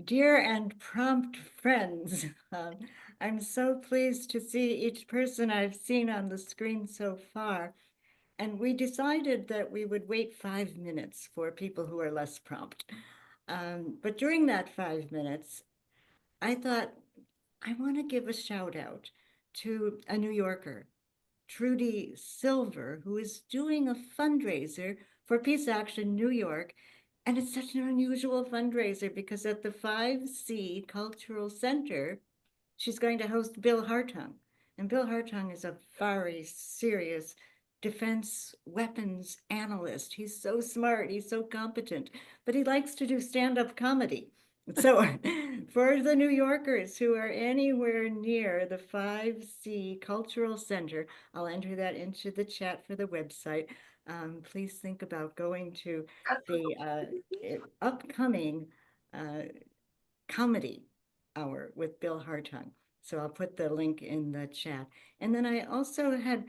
Dear and prompt friends, I'm so pleased to see each person I've seen on the screen so far. And we decided that we would wait 5 minutes for people who are less prompt. But during that 5 minutes, I thought I want to give a shout out to a New Yorker, Trudy Silver, who is doing a fundraiser for Peace Action New York. And it's such an unusual fundraiser because at the 5C Cultural Center, she's going to host Bill Hartung. And Bill Hartung is a very serious defense weapons analyst. He's so smart, he's so competent, but he likes to do stand up comedy. So, for the New Yorkers who are anywhere near the 5C Cultural Center, I'll enter that into the chat for the website. Please think about going to the upcoming uh, comedy hour with Bill Hartung. So I'll put the link in the chat. And then I also had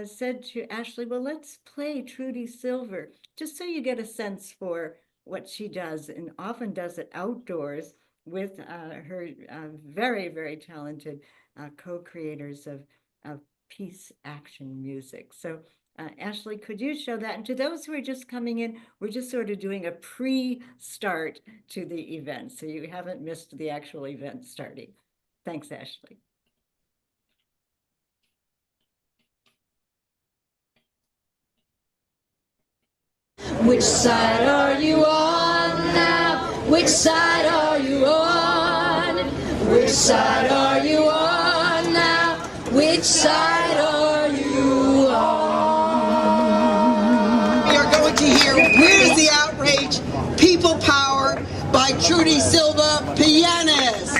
said to Ashley, well, let's play Trudy Silver, just so you get a sense for what she does, and often does it outdoors with her very, very talented co-creators of peace action music. So Ashley, could you show that? And to those who are just coming in, we're just sort of doing a pre-start to the event, so you haven't missed the actual event starting. Thanks, Ashley. Which side are you on now? Which side are you on? Which side are you on now? Which side are you on? We are going to hear Where's the Outrage? People Power by Trudy Silva, pianist.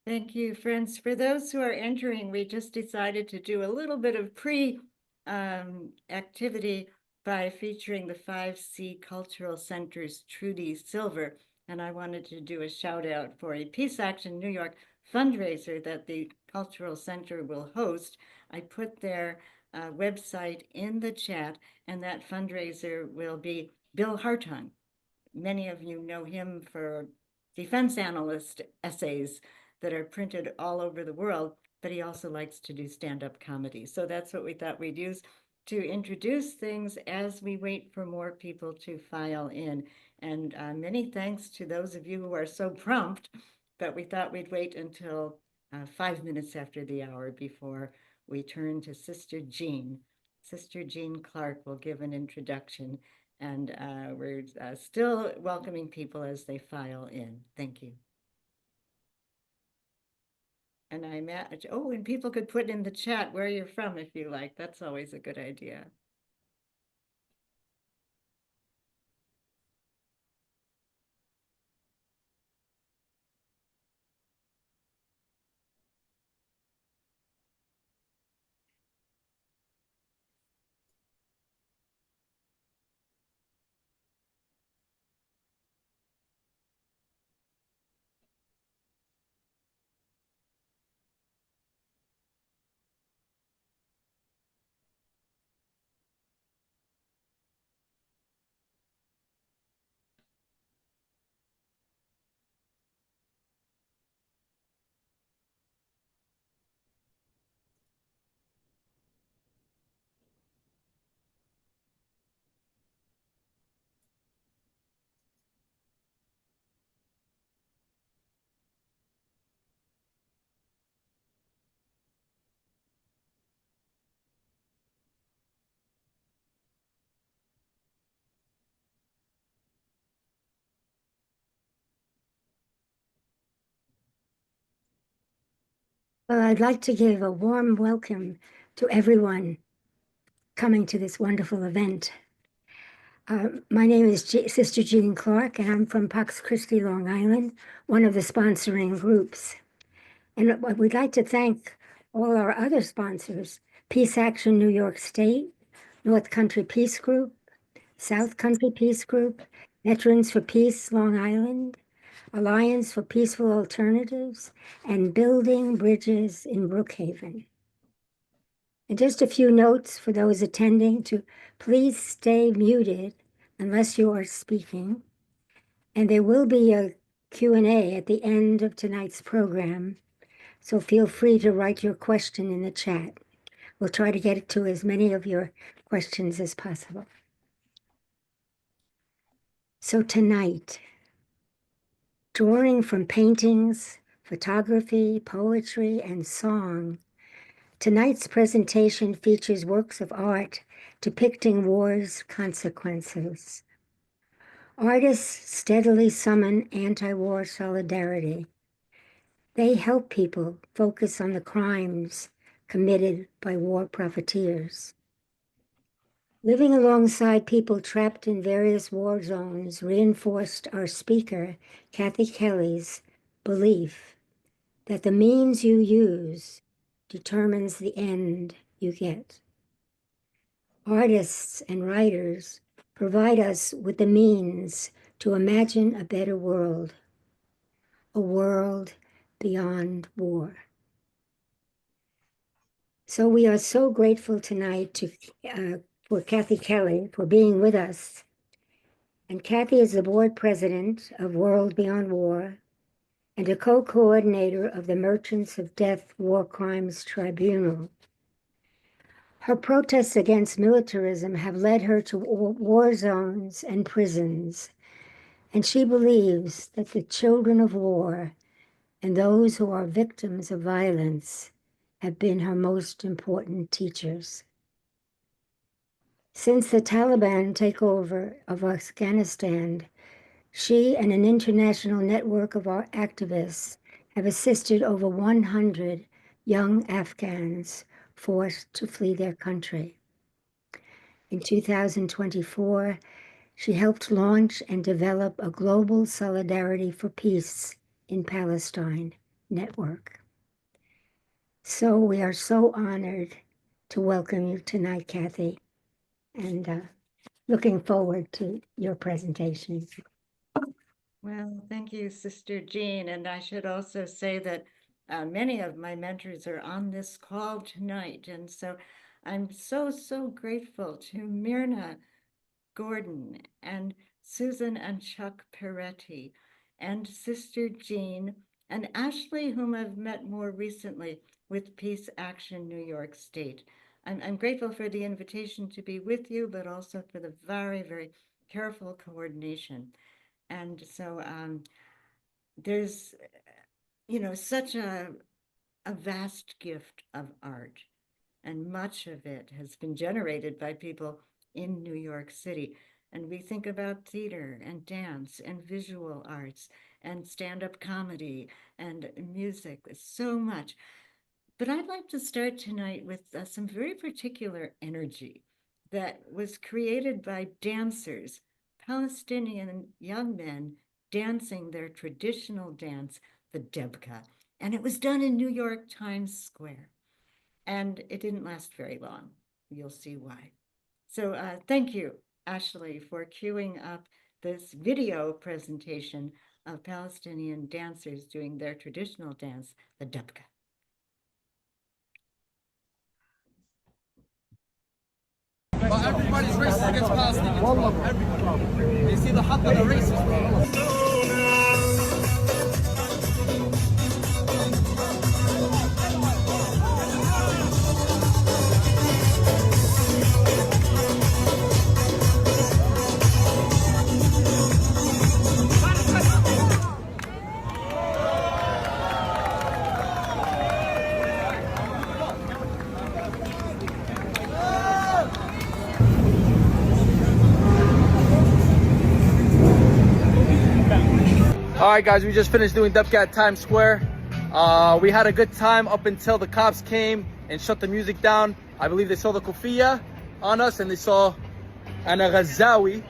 Thank you, friends. For those who are entering, we just decided to do a little bit of pre-activity by featuring the 5C Cultural Center's Trudy Silver. And I wanted to do a shout out for a Peace Action New York fundraiser that the Cultural Center will host. I put their website in the chat, and that fundraiser will be Bill Hartung. Many of you know him for defense analyst essays that are printed all over the world, but he also likes to do stand-up comedy. So that's what we thought we'd use to introduce things as we wait for more people to file in. And many thanks to those of you who are so prompt, but we thought we'd wait until 5 minutes after the hour before we turn to Sister Jean. Sister Jean Clark will give an introduction, and we're still welcoming people as they file in. Thank you. And and people could put in the chat where you're from if you like. That's always a good idea. Well, I'd like to give a warm welcome to everyone coming to this wonderful event. My name is Sister Jean Clark, and I'm from Pax Christi, Long Island, one of the sponsoring groups. And we'd like to thank all our other sponsors, Peace Action New York State, North Country Peace Group, South Country Peace Group, Veterans for Peace, Long Island, Alliance for Peaceful Alternatives, and Building Bridges in Brookhaven. And just a few notes for those attending to please stay muted unless you are speaking. And there will be a Q&A at the end of tonight's program, so feel free to write your question in the chat. We'll try to get to as many of your questions as possible. So tonight, drawing from paintings, photography, poetry, and song, tonight's presentation features works of art depicting war's consequences. Artists steadily summon anti-war solidarity. They help people focus on the crimes committed by war profiteers. Living alongside people trapped in various war zones reinforced our speaker, Kathy Kelly's, belief that the means you use determines the end you get. Artists and writers provide us with the means to imagine a better world, a world beyond war. So we are so grateful tonight for Kathy Kelly for being with us. And Kathy is the board president of World Beyond War and a co-coordinator of the Merchants of Death War Crimes Tribunal. Her protests against militarism have led her to war zones and prisons, and she believes that the children of war and those who are victims of violence have been her most important teachers. Since the Taliban takeover of Afghanistan, she and an international network of our activists have assisted over 100 young Afghans forced to flee their country. In 2024, she helped launch and develop a global Solidarity for Peace in Palestine network. So we are so honored to welcome you tonight, Kathy, and looking forward to your presentation. Well, thank you, Sister Jean. And I should also say that many of my mentors are on this call tonight. And so I'm so grateful to Myrna Gordon and Susan and Chuck Peretti and Sister Jean and Ashley, whom I've met more recently with Peace Action New York State. I'm grateful for the invitation to be with you, but also for the very careful coordination. And so there's, such a vast gift of art, and much of it has been generated by people in New York City. And we think about theater and dance and visual arts and stand-up comedy and music. There's so much. But I'd like to start tonight with some very particular energy that was created by dancers, Palestinian young men dancing their traditional dance, the debka. And it was done in New York Times Square. And it didn't last very long. You'll see why. So thank you, Ashley, for queuing up this video presentation of Palestinian dancers doing their traditional dance, the debka. But everybody's racist against Palestinians. Everybody. They see the hot that are racist, bro. All right, guys, we just finished doing Depcat Times Square. We had a good time up until the cops came and shut the music down. I believe they saw the kufiya on us and they saw Ana Ghazawi,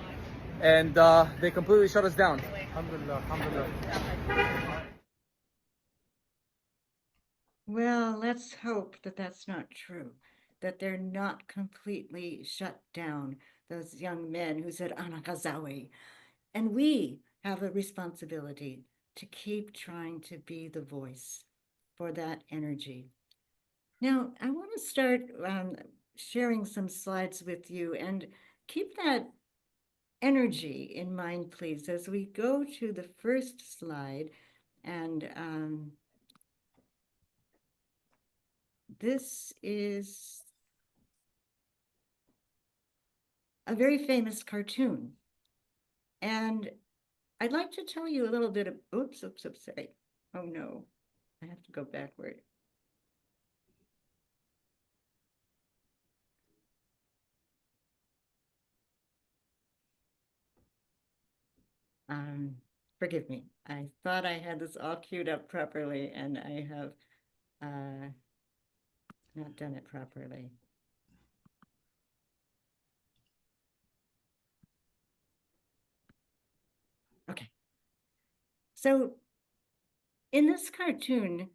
and they completely shut us down. Alhamdulillah, alhamdulillah. Well, let's hope that that's not true, that they're not completely shut down, those young men who said Ana Ghazawi. And we have a responsibility to keep trying to be the voice for that energy. Now, I want to start sharing some slides with you, and keep that energy in mind, please, as we go to the first slide. And this is a very famous cartoon. And I'd like to tell you a little bit of, oops, sorry. Oh no, I have to go backward. Forgive me. I thought I had this all queued up properly, and I have not done it properly. Okay. So in this cartoon,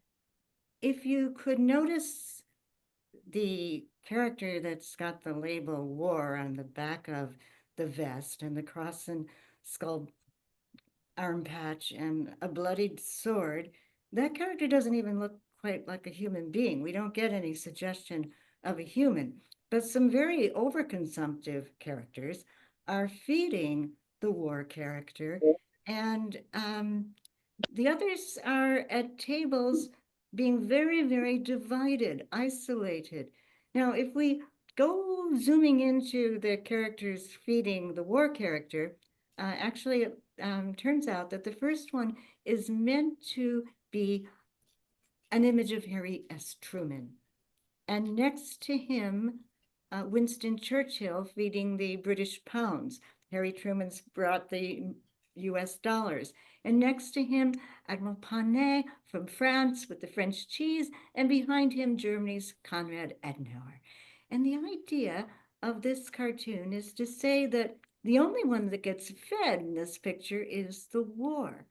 if you could notice the character that's got the label war on the back of the vest and the cross and skull arm patch and a bloodied sword, that character doesn't even look quite like a human being. We don't get any suggestion of a human, but some very overconsumptive characters are feeding the war character, and the others are at tables being very, very divided, isolated. Now, if we go zooming into the characters feeding the war character, actually, it turns out that the first one is meant to be an image of Harry S. Truman. And next to him, Winston Churchill feeding the British pounds. Harry Truman's brought the US dollars. And next to him, Admiral Panay from France with the French cheese, and behind him, Germany's Konrad Adenauer. And the idea of this cartoon is to say that the only one that gets fed in this picture is the war.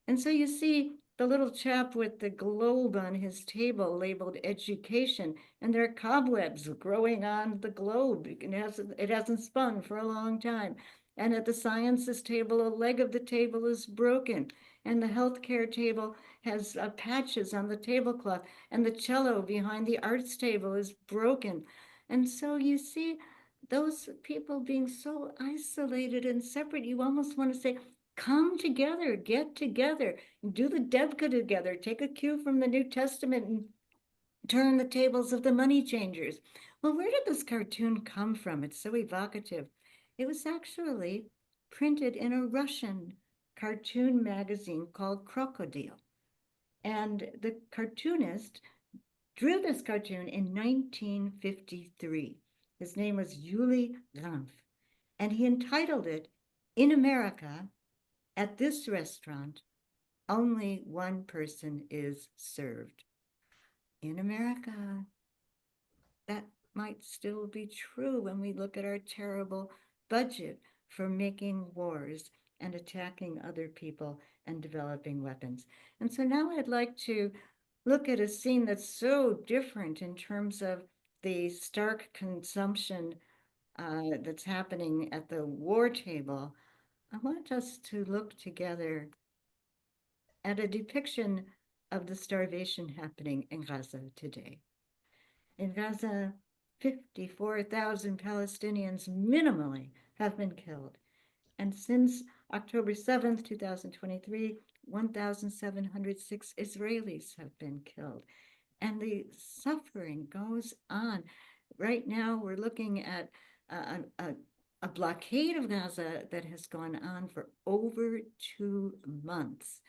And so you see the little chap with the globe on his table labeled education, and there are cobwebs growing on the globe. It hasn't spun for a long time. And at the sciences table, a leg of the table is broken. And the healthcare table has patches on the tablecloth. And the cello behind the arts table is broken. And so you see those people being so isolated and separate, you almost want to say, come together, get together, do the Devka together, take a cue from the New Testament and turn the tables of the money changers. Well, where did this cartoon come from? It's so evocative. It was actually printed in a Russian cartoon magazine called Crocodile. And the cartoonist drew this cartoon in 1953. His name was Yuli Glanf, and he entitled it, "In America, at this restaurant, only one person is served." In America, that might still be true when we look at our terrible budget for making wars and attacking other people and developing weapons. And so now I'd like to look at a scene that's so different in terms of the stark consumption that's happening at the war table. I want us to look together at a depiction of the starvation happening in Gaza today. In Gaza, 54,000 Palestinians minimally have been killed. And since October 7th, 2023, 1,706 Israelis have been killed. And the suffering goes on. Right now, we're looking at a blockade of Gaza that has gone on for over 2 months.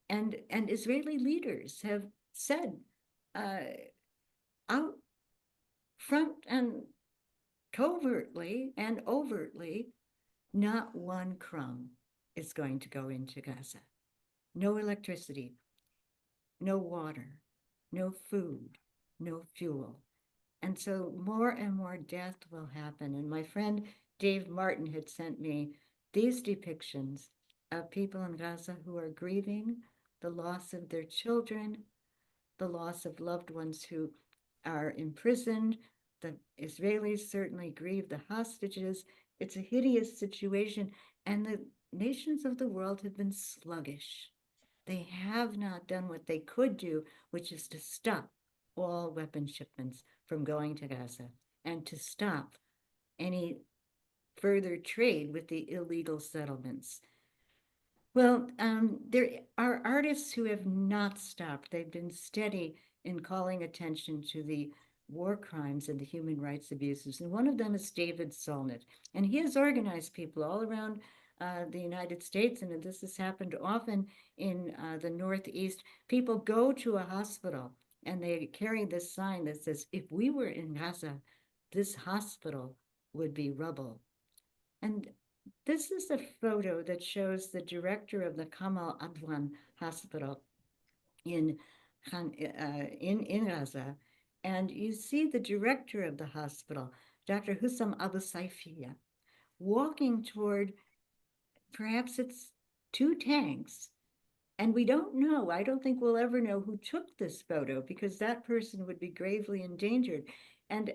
And Israeli leaders have said out front and covertly and overtly, not one crumb is going to go into Gaza. No electricity, no water, no food, no fuel. And so more and more death will happen. And my friend Dave Martin had sent me these depictions of people in Gaza who are grieving the loss of their children, the loss of loved ones who are imprisoned. The Israelis certainly grieve the hostages. It's a hideous situation, and the nations of the world have been sluggish. They have not done what they could do, which is to stop all weapon shipments from going to Gaza and to stop any further trade with the illegal settlements. Well, there are artists who have not stopped. They've been steady in calling attention to the war crimes and the human rights abuses. And one of them is David Solnit. And he has organized people all around the United States, and this has happened often in the Northeast. People go to a hospital and they carry this sign that says, if we were in Gaza, this hospital would be rubble. And this is a photo that shows the director of the Kamal Adwan Hospital in Gaza. And you see the director of the hospital, Dr. Hussam Abu Saifia, walking toward, perhaps it's two tanks. And we don't know, I don't think we'll ever know who took this photo, because that person would be gravely endangered. And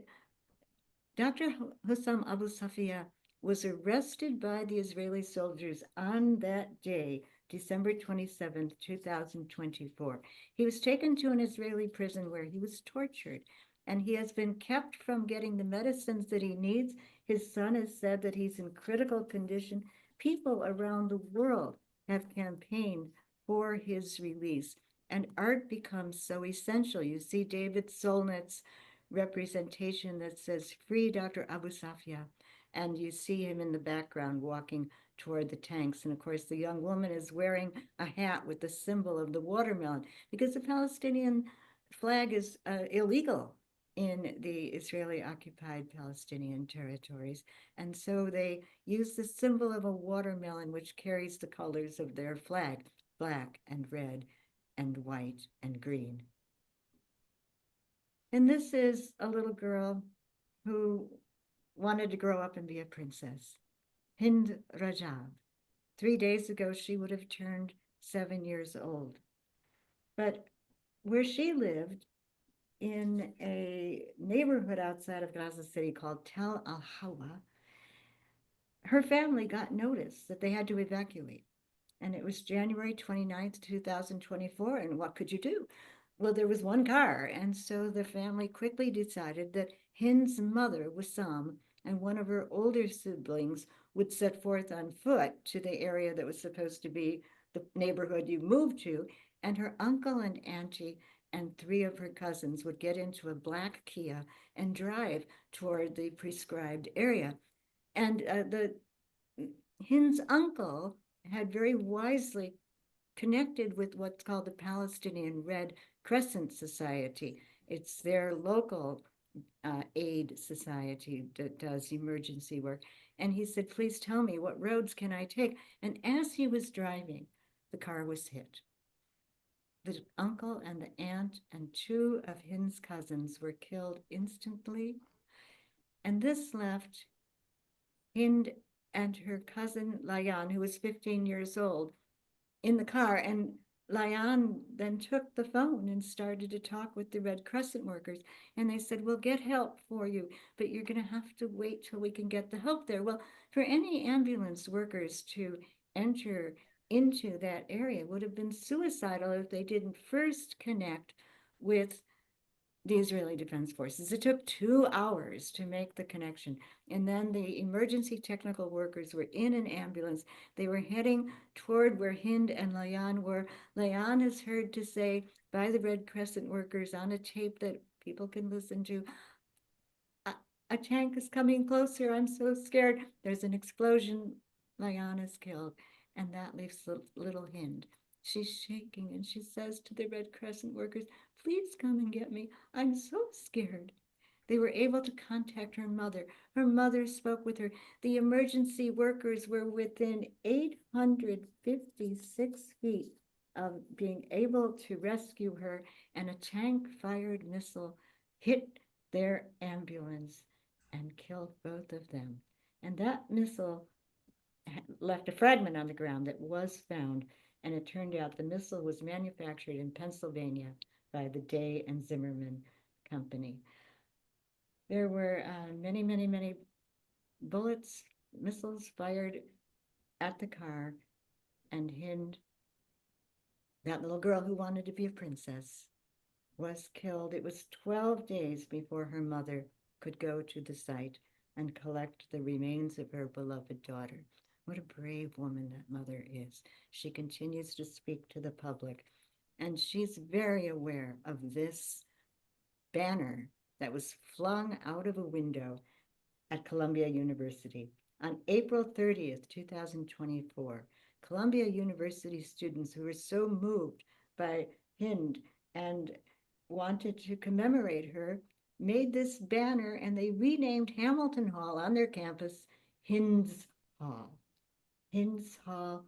Dr. Hussam Abu Safiya was arrested by the Israeli soldiers on that day, December 27th, 2024. He was taken to an Israeli prison where he was tortured, and he has been kept from getting the medicines that he needs. His son has said that he's in critical condition. People around the world have campaigned for his release, and art becomes so essential. You see David Solnit's representation that says, "Free Dr. Abu Safiya," and you see him in the background walking toward the tanks. And of course, the young woman is wearing a hat with the symbol of the watermelon, because the Palestinian flag is illegal in the Israeli-occupied Palestinian territories. And so they use the symbol of a watermelon, which carries the colors of their flag, black and red and white and green. And this is a little girl who wanted to grow up and be a princess, Hind Rajab. 3 days ago, she would have turned 7 years old. But where she lived, in a neighborhood outside of Gaza City called Tel Al Hawa, her family got notice that they had to evacuate. And it was January 29th, 2024. And what could you do? Well, there was one car. And so the family quickly decided that Hind's mother, Wissam, and one of her older siblings would set forth on foot to the area that was supposed to be the neighborhood you moved to. And her uncle and auntie and 3 of her cousins would get into a black Kia and drive toward the prescribed area. And Hind's uncle had very wisely connected with what's called the Palestinian Red Crescent Society. It's their local aid society that does emergency work. And he said, "Please tell me, what roads can I take?" And as he was driving, the car was hit. The uncle and the aunt and 2 of Hind's cousins were killed instantly. And this left Hind and her cousin Layan, who was 15 years old, in the car. And Layan then took the phone and started to talk with the Red Crescent workers. And they said, "We'll get help for you, but you're going to have to wait till we can get the help there." Well, for any ambulance workers to enter into that area would have been suicidal if they didn't first connect with the Israeli Defense Forces. It took 2 hours to make the connection. And then the emergency technical workers were in an ambulance. They were heading toward where Hind and Layan were. Layan is heard to say by the Red Crescent workers on a tape that people can listen to, "A tank is coming closer. I'm so scared." There's an explosion. Layan is killed. And that leaves little Hind. She's shaking and she says to the Red Crescent workers, "Please come and get me. I'm so scared." They were able to contact her mother. Her mother spoke with her. The emergency workers were within 856 feet of being able to rescue her, and a tank-fired missile hit their ambulance and killed both of them. And that missile left a fragment on the ground that was found, and it turned out the missile was manufactured in Pennsylvania by the Day and Zimmerman Company. There were many, many, many bullets, missiles fired at the car, and Hind, that little girl who wanted to be a princess, was killed. It was 12 days before her mother could go to the site and collect the remains of her beloved daughter. What a brave woman that mother is. She continues to speak to the public, and she's very aware of this banner that was flung out of a window at Columbia University. On April 30th, 2024, Columbia University students who were so moved by Hind and wanted to commemorate her made this banner, and they renamed Hamilton Hall on their campus Hind's Hall. Hind's Hall,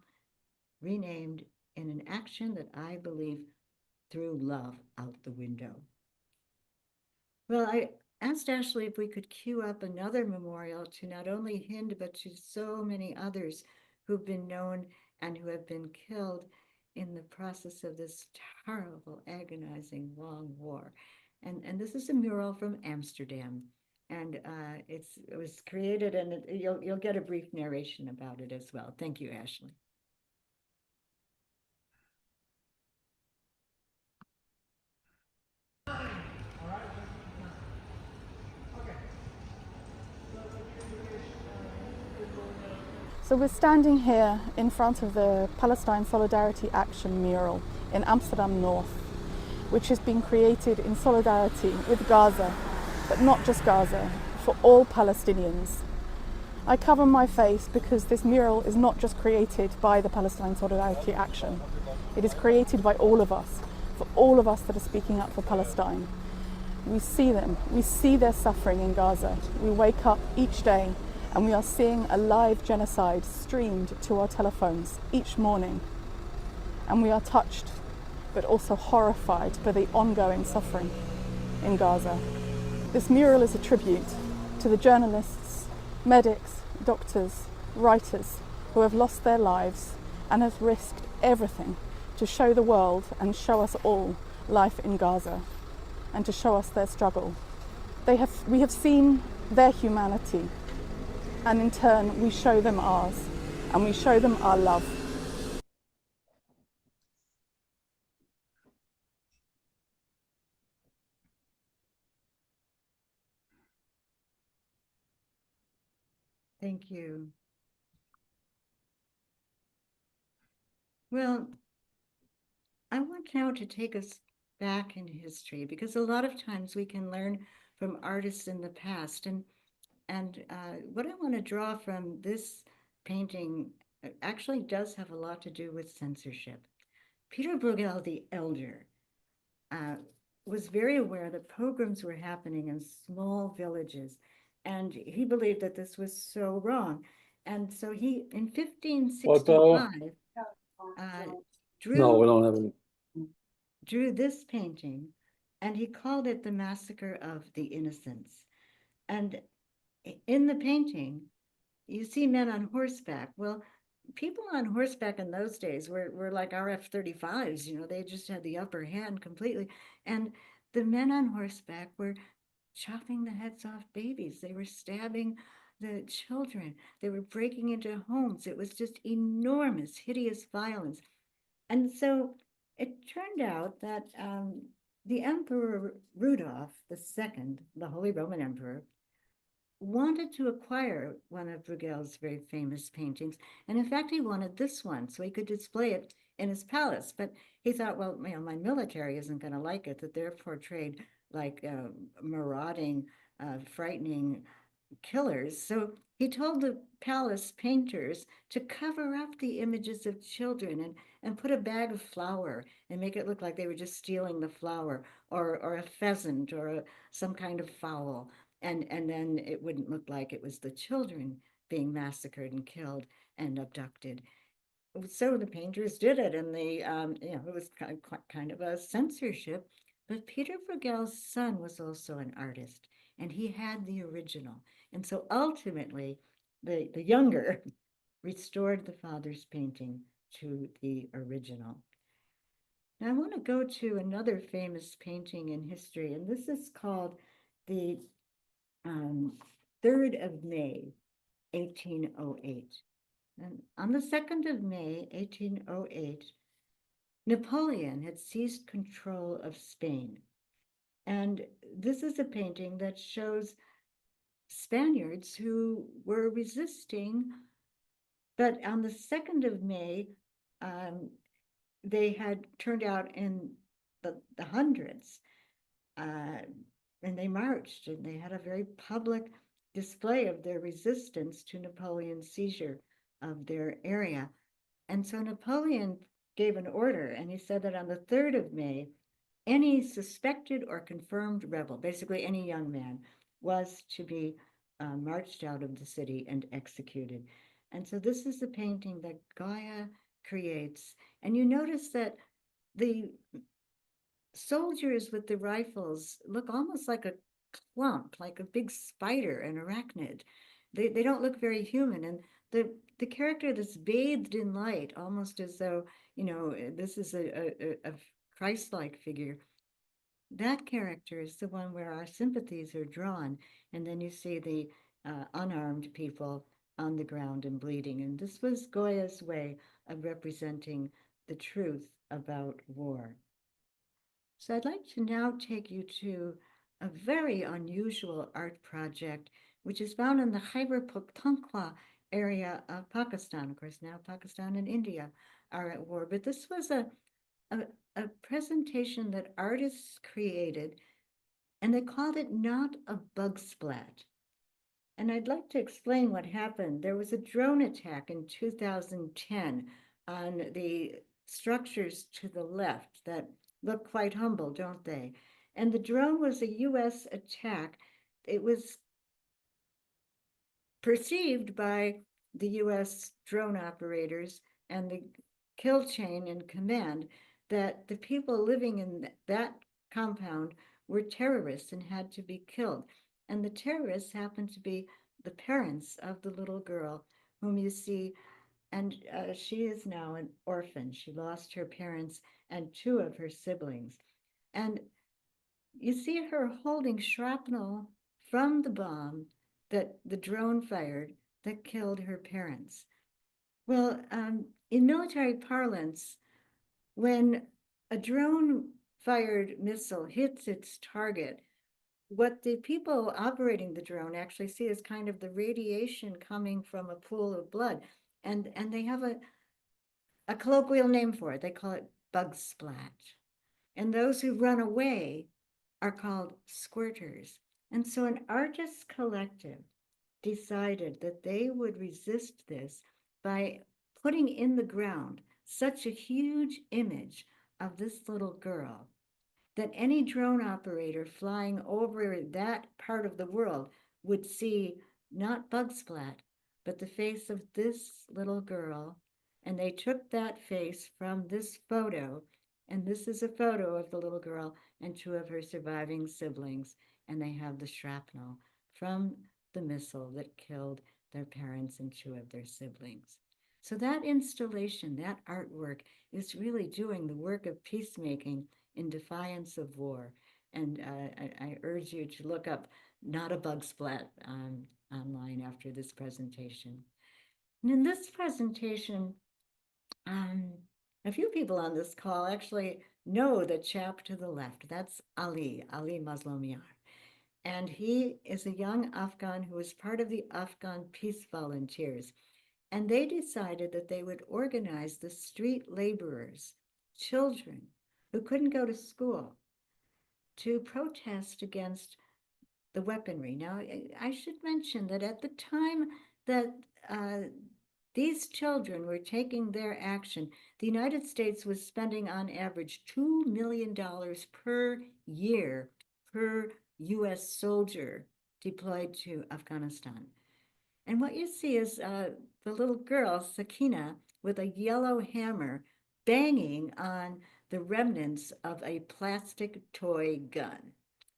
renamed in an action that I believe threw love out the window. Well, I asked Ashley if we could queue up another memorial to not only Hind, but to so many others who've been known and who have been killed in the process of this terrible, agonizing, long war. And this is a mural from Amsterdam. And it was created, and you'll get a brief narration about it as well. Thank you, Ashley. So we're standing here in front of the Palestine Solidarity Action mural in Amsterdam North, which has been created in solidarity with Gaza, but not just Gaza, for all Palestinians. I cover my face because this mural is not just created by the Palestine Solidarity Action. It is created by all of us, for all of us that are speaking up for Palestine. We see them, we see their suffering in Gaza. We wake up each day and we are seeing a live genocide streamed to our telephones each morning. And we are touched, but also horrified by the ongoing suffering in Gaza. This mural is a tribute to the journalists, medics, doctors, writers who have lost their lives and have risked everything to show the world and show us all life in Gaza and to show us their struggle. We have seen their humanity, and in turn we show them ours, and we show them our love. Thank you. Well, I want now to take us back in history, because a lot of times we can learn from artists in the past. And what I want to draw from this painting actually does have a lot to do with censorship. Peter Bruegel the Elder was very aware that pogroms were happening in small villages, and he believed that this was so wrong. And so he, in 1565, No, we don't have any. drew this painting, and he called it The Massacre of the Innocents. And in the painting, you see men on horseback. Well, people on horseback in those days were like our F-35s, you know, they just had the upper hand completely. And the men on horseback were chopping the heads off babies. They were stabbing the children. They were breaking into homes. It was just enormous, hideous violence. And so it turned out that the Emperor Rudolph II, the Holy Roman Emperor, wanted to acquire one of Bruegel's very famous paintings. And in fact, he wanted this one so he could display it in his palace. But he thought, well, you know, my military isn't going to like it, that they're portrayed like marauding, frightening killers. So he told the palace painters to cover up the images of children and put a bag of flour and make it look like they were just stealing the flour, or a pheasant, or some kind of fowl. And then it wouldn't look like it was the children being massacred and killed and abducted. so the painters did it, and it was kind of a censorship. But Peter Bruegel's son was also an artist, and he had the original. And so ultimately, the younger restored the father's painting to the original. Now I want to go to another famous painting in history, and this is called the 3rd of May, 1808. And on the 2nd of May, 1808, Napoleon had seized control of Spain. And this is a painting that shows Spaniards who were resisting, but on the 2nd of May, they had turned out in the hundreds, and they marched, and they had a very public display of their resistance to Napoleon's seizure of their area. And so Napoleon gave an order, and he said that on the 3rd of May, any suspected or confirmed rebel, basically any young man, was to be marched out of the city and executed. And so this is the painting that Goya creates. And you notice that the soldiers with the rifles look almost like a clump, like a big spider, an arachnid. They don't look very human. And the character that's bathed in light, almost as though, this is a Christ-like figure. That character is the one where our sympathies are drawn. And then you see the unarmed people on the ground and bleeding. And this was Goya's way of representing the truth about war. So I'd like to now take you to a very unusual art project, which is found in the Khyber Pakhtunkhwa area of Pakistan. Of course, now Pakistan and India are at war, but this was a presentation that artists created, and they called it Not a Bug Splat. And I'd like to explain what happened. There was a drone attack in 2010 on the structures to the left that look quite humble, don't they? And the drone was a US attack. It was perceived by the US drone operators and the kill chain and command that the people living in that compound were terrorists and had to be killed. And the terrorists happened to be the parents of the little girl whom you see, and she is now an orphan. She lost her parents and 2 of her siblings. And you see her holding shrapnel from the bomb that the drone fired that killed her parents. Well, in military parlance, when a drone fired missile hits its target, what the people operating the drone actually see is kind of the radiation coming from a pool of blood. And they have a colloquial name for it. They call it bug splat. And those who run away are called squirters. And so an artist collective decided that they would resist this by putting in the ground such a huge image of this little girl that any drone operator flying over that part of the world would see not bug splat, but the face of this little girl. And they took that face from this photo, and this is a photo of the little girl and 2 of her surviving siblings, and they have the shrapnel from the missile that killed their parents and 2 of their siblings. So that installation, that artwork, is really doing the work of peacemaking in defiance of war. And I urge you to look up Not a Bug Splat online after this presentation. And in this presentation, a few people on this call actually know the chap to the left. That's Ali Mazlomiar. And he is a young Afghan who was part of the Afghan Peace Volunteers. And they decided that they would organize the street laborers, children who couldn't go to school, to protest against the weaponry. Now, I should mention that at the time that these children were taking their action, the United States was spending on average $2 million per year per US soldier deployed to Afghanistan. And what you see is the little girl, Sakina, with a yellow hammer, banging on the remnants of a plastic toy gun.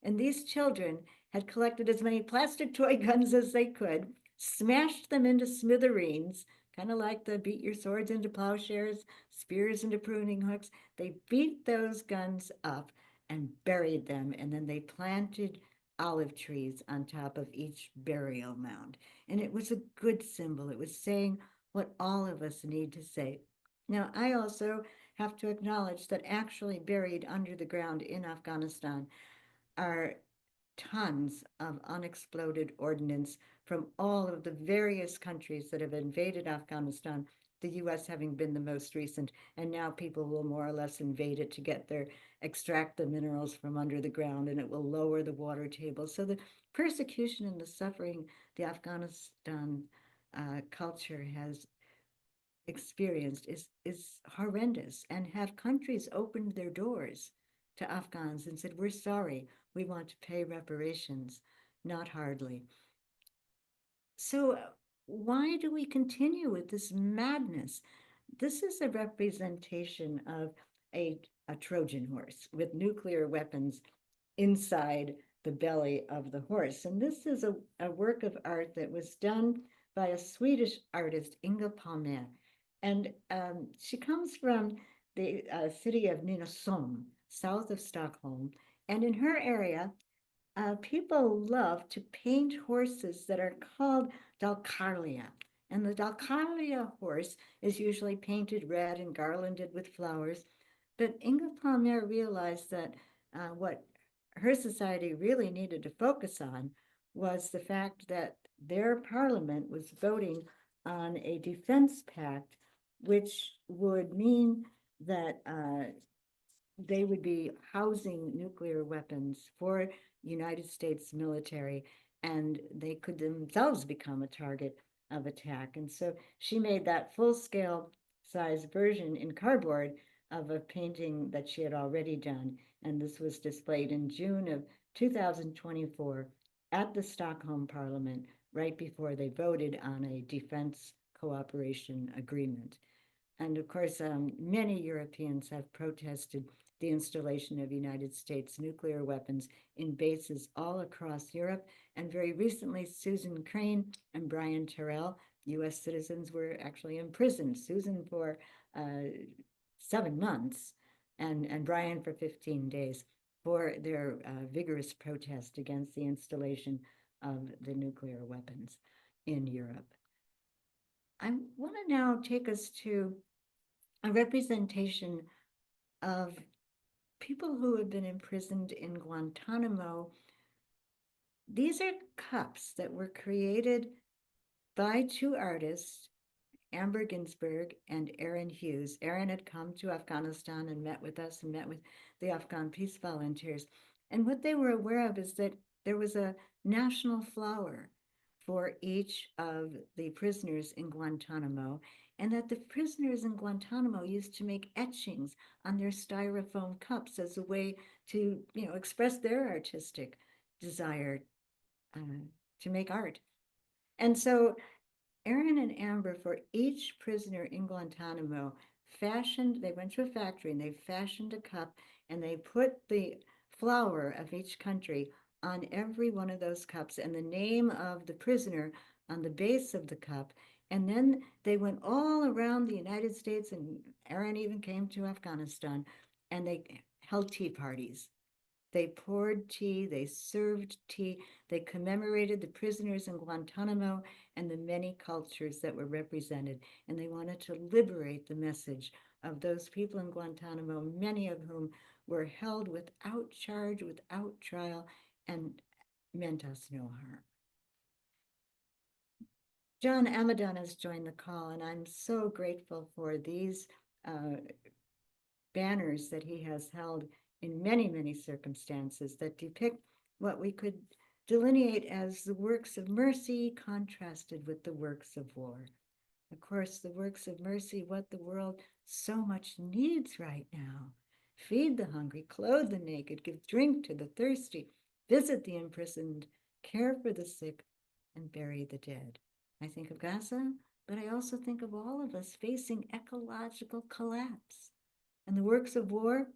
And these children had collected as many plastic toy guns as they could, smashed them into smithereens, kind of like the beat your swords into plowshares, spears into pruning hooks. They beat those guns up and buried them, and then they planted olive trees on top of each burial mound. And it was a good symbol. It was saying what all of us need to say. Now, I also have to acknowledge that actually buried under the ground in Afghanistan are tons of unexploded ordnance from all of the various countries that have invaded Afghanistan, the US having been the most recent, and now people will more or less invade it to extract the minerals from under the ground, and it will lower the water table. So the persecution and the suffering the Afghanistan culture has experienced is horrendous. And have countries opened their doors to Afghans and said, we're sorry, we want to pay reparations? Not hardly. So why do we continue with this madness? This is a representation of a Trojan horse with nuclear weapons inside the belly of the horse. And this is a work of art that was done by a Swedish artist, Inga Palmer. And she comes from the city of Nynäshamn, south of Stockholm. And in her area, people love to paint horses that are called Dalkarlia. And the Dalkarlia horse is usually painted red and garlanded with flowers. But Inga Palmer realized that what her society really needed to focus on was the fact that their parliament was voting on a defense pact, which would mean that they would be housing nuclear weapons for United States military, and they could themselves become a target of attack. And so she made that full-scale size version in cardboard of a painting that she had already done. And this was displayed in June of 2024 at the Stockholm Parliament, right before they voted on a defense cooperation agreement. And of course, many Europeans have protested the installation of United States nuclear weapons in bases all across Europe. And very recently, Susan Crane and Brian Terrell, US citizens, were actually imprisoned. Susan for 7 months and Brian for 15 days for their vigorous protest against the installation of the nuclear weapons in Europe. I want to now take us to a representation of people who have been imprisoned in Guantanamo. These are cups that were created by 2 artists, Amber Ginsberg and Aaron Hughes. Aaron had come to Afghanistan and met with us and met with the Afghan peace volunteers. And what they were aware of is that there was a national flower for each of the prisoners in Guantanamo, and that the prisoners in Guantanamo used to make etchings on their styrofoam cups as a way to, express their artistic desire to make art. And so Aaron and Amber, for each prisoner in Guantanamo, they went to a factory and they fashioned a cup, and they put the flower of each country on every one of those cups and the name of the prisoner on the base of the cup. And then they went all around the United States, and Aaron even came to Afghanistan, and they held tea parties. They poured tea, they served tea, they commemorated the prisoners in Guantanamo and the many cultures that were represented. And they wanted to liberate the message of those people in Guantanamo, many of whom were held without charge, without trial, and meant us no harm. John Amadon has joined the call, and I'm so grateful for these banners that he has held in many, many circumstances that depict what we could delineate as the works of mercy contrasted with the works of war. Of course, the works of mercy, what the world so much needs right now. Feed the hungry, clothe the naked, give drink to the thirsty, visit the imprisoned, care for the sick, and bury the dead. I think of Gaza, but I also think of all of us facing ecological collapse. And the works of war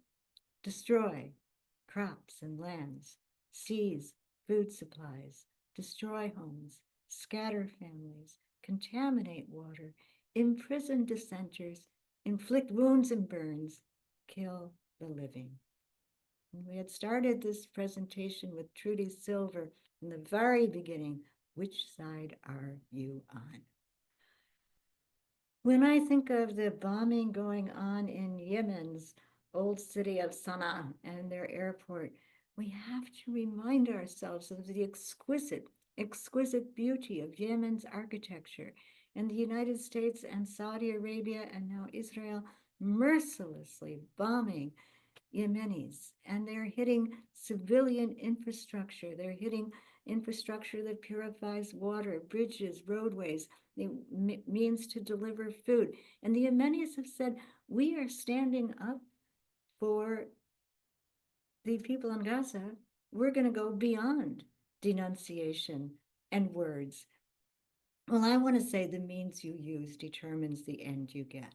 destroy crops and lands, seize food supplies, destroy homes, scatter families, contaminate water, imprison dissenters, inflict wounds and burns, kill the living. And we had started this presentation with Trudy Silver in the very beginning. Which side are you on? When I think of the bombing going on in Yemen's old city of Sana'a and their airport, we have to remind ourselves of the exquisite beauty of Yemen's architecture, and the United States and Saudi Arabia and now Israel mercilessly bombing Yemenis, and they're hitting civilian infrastructure. They're hitting infrastructure that purifies water, bridges, roadways, the means to deliver food. And the Yemenis have said, we are standing up for the people in Gaza. We're going to go beyond denunciation and words. Well, I want to say the means you use determines the end you get,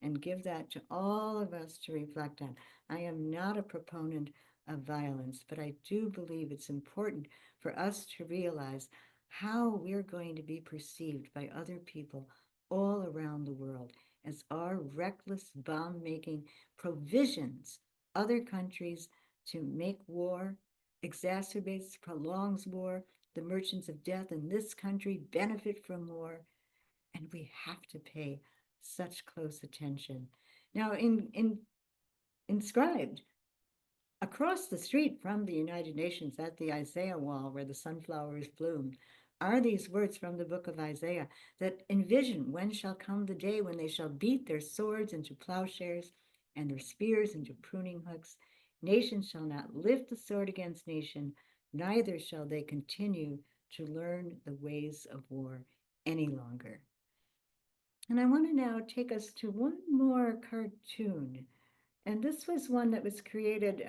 and give that to all of us to reflect on. I am not a proponent of violence, but I do believe it's important for us to realize how we're going to be perceived by other people all around the world as our reckless bomb-making provisions other countries to make war, exacerbates, prolongs war. The merchants of death in this country benefit from war, and we have to pay such close attention. Now, inscribed across the street from the United Nations at the Isaiah Wall, where the sunflowers bloom, are these words from the book of Isaiah that envision when shall come the day when they shall beat their swords into plowshares and their spears into pruning hooks. Nation shall not lift the sword against nation, neither shall they continue to learn the ways of war any longer. And I want to now take us to one more cartoon. And this was one that was created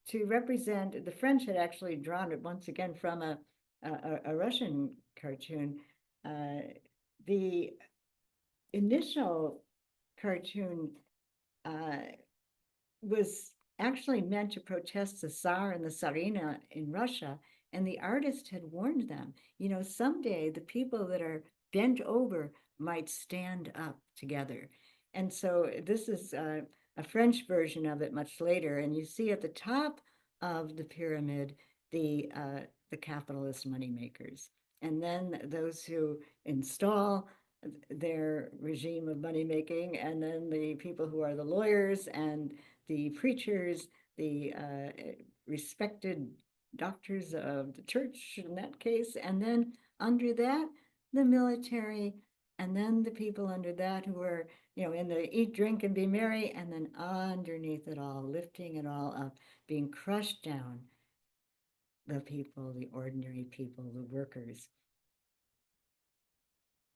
to represent, the French had actually drawn it once again from a Russian cartoon. The initial cartoon was actually meant to protest the Tsar and the Tsarina in Russia. And the artist had warned them, you know, someday the people that are bent over might stand up together. And so this is a French version of it much later. And you see at the top of the pyramid, the capitalist moneymakers. And then those who install their regime of money making, and then the people who are the lawyers and the preachers, the respected doctors of the church in that case, and then under that, the military, and then the people under that who are, you know, in the eat, drink, and be merry, and then underneath it all, lifting it all up, being crushed down, the people, the ordinary people, the workers.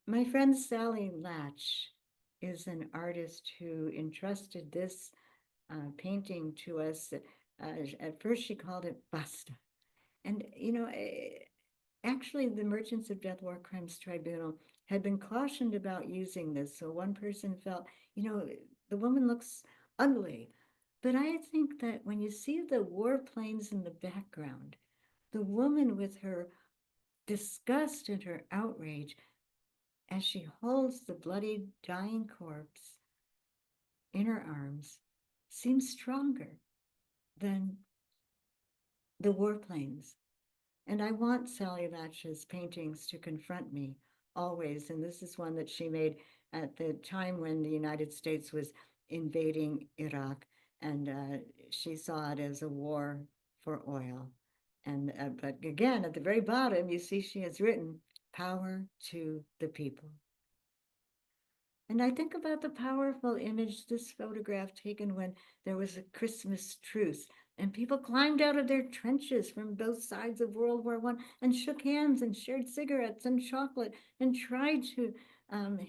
My friend Sally Latch is an artist who entrusted this painting to us. At first, she called it Basta. And, you know, actually, the Merchants of Death War Crimes Tribunal had been cautioned about using this. So one person felt, you know, the woman looks ugly. But I think that when you see the warplanes in the background, the woman with her disgust and her outrage as she holds the bloody, dying corpse in her arms seems stronger than the warplanes. And I want Sally Latch's paintings to confront me always. And this is one that she made at the time when the United States was invading Iraq. And she saw it as a war for oil. And but again, at the very bottom, you see she has written, "Power to the people." And I think about the powerful image, this photograph taken when there was a Christmas truce and people climbed out of their trenches from both sides of World War I and shook hands and shared cigarettes and chocolate and tried to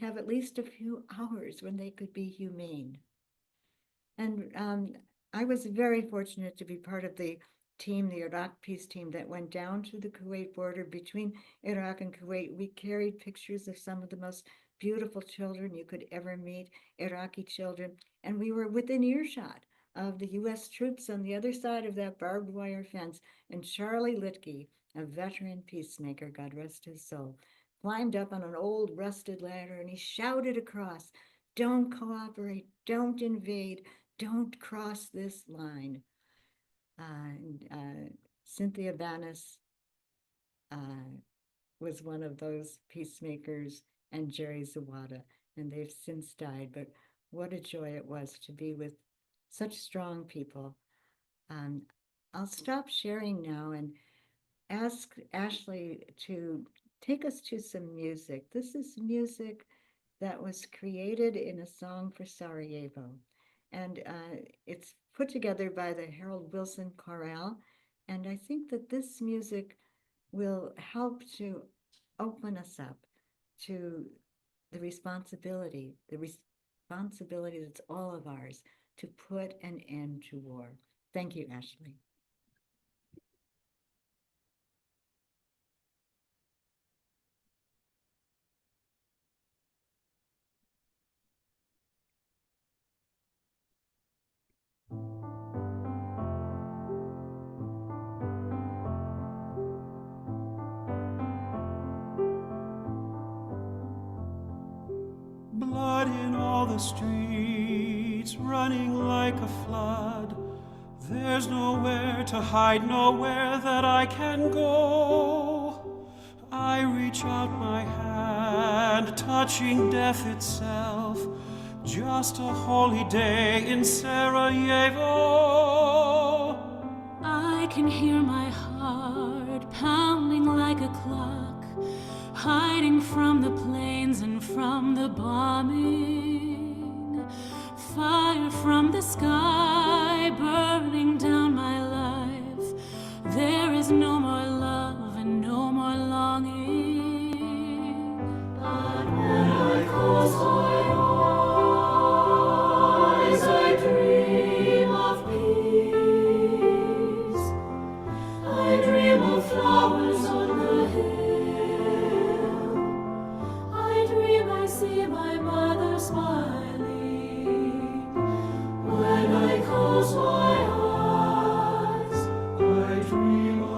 have at least a few hours when they could be humane. And I was very fortunate to be part of the team, the Iraq peace team that went down to the Kuwait border between Iraq and Kuwait. We carried pictures of some of the most beautiful children you could ever meet, Iraqi children, and we were within earshot of the U.S. troops on the other side of that barbed wire fence, and Charlie Litke, a veteran peacemaker, God rest his soul, climbed up on an old rusted ladder and he shouted across, "Don't cooperate, don't invade, don't cross this line." Cynthia Banas was one of those peacemakers, and Jerry Zawada, and they've since died. But what a joy it was to be with such strong people. I'll stop sharing now and ask Ashley to take us to some music. This is music that was created in a song for Sarajevo, and it's put together by the Harold Wilson Chorale, and I think that this music will help to open us up to the responsibility that's all of ours to put an end to war. Thank you, Ashley. Blood in all the streets, running like a flood. There's nowhere to hide, nowhere that I can go. I reach out my hand, touching death itself. Just a holy day in Sarajevo. I can hear my heart pounding like a clock, hiding from the planes and from the bombing. Fire from the sky burning down my life. There is no more love and no more longing. But when I close my eyes, I dream of peace. I dream of flowers on the hill. I dream I see my mother smiling. When I close my eyes, I dream of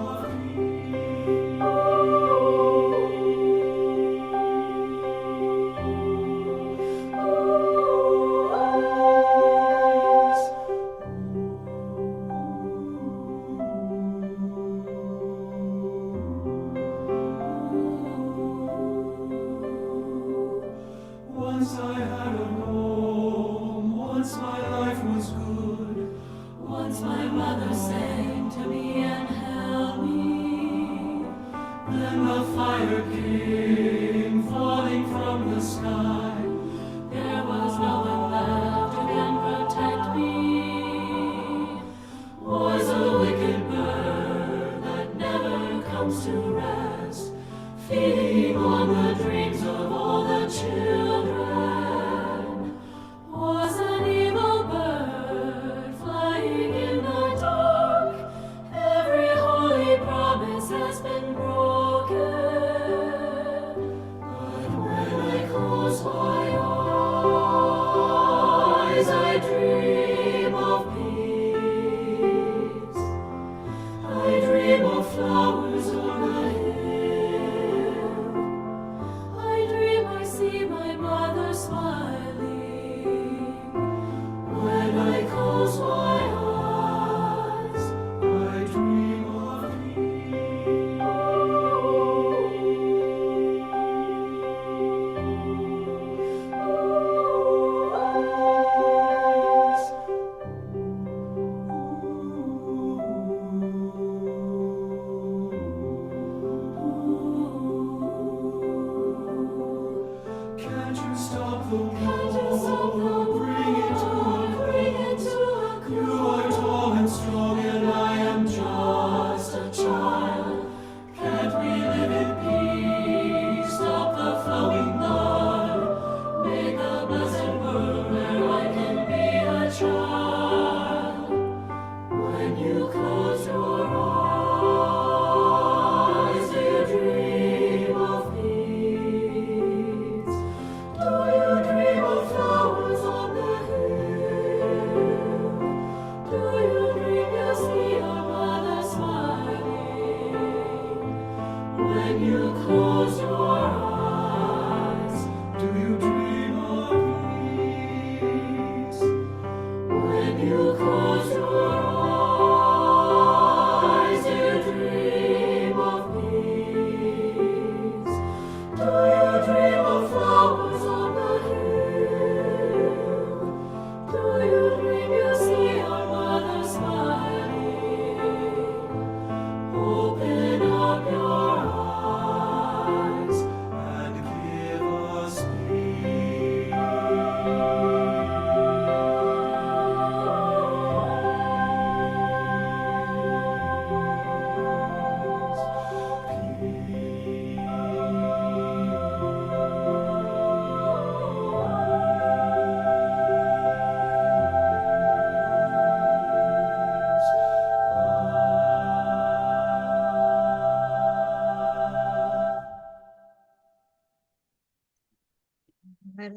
Once I had a home, once my life was good. once my mother sang to me and held me. Then the fire came, falling from the sky. There was no one left who can protect me. War's a wicked bird that never comes to rest, feeding on the dreams of all the children. Was an evil bird flying in the dark. Every holy promise has been broken. But when I close my eyes, I dream of peace. I dream of flowers on the hill. I dream I see my mother smiling. When I close my eyes, I dream of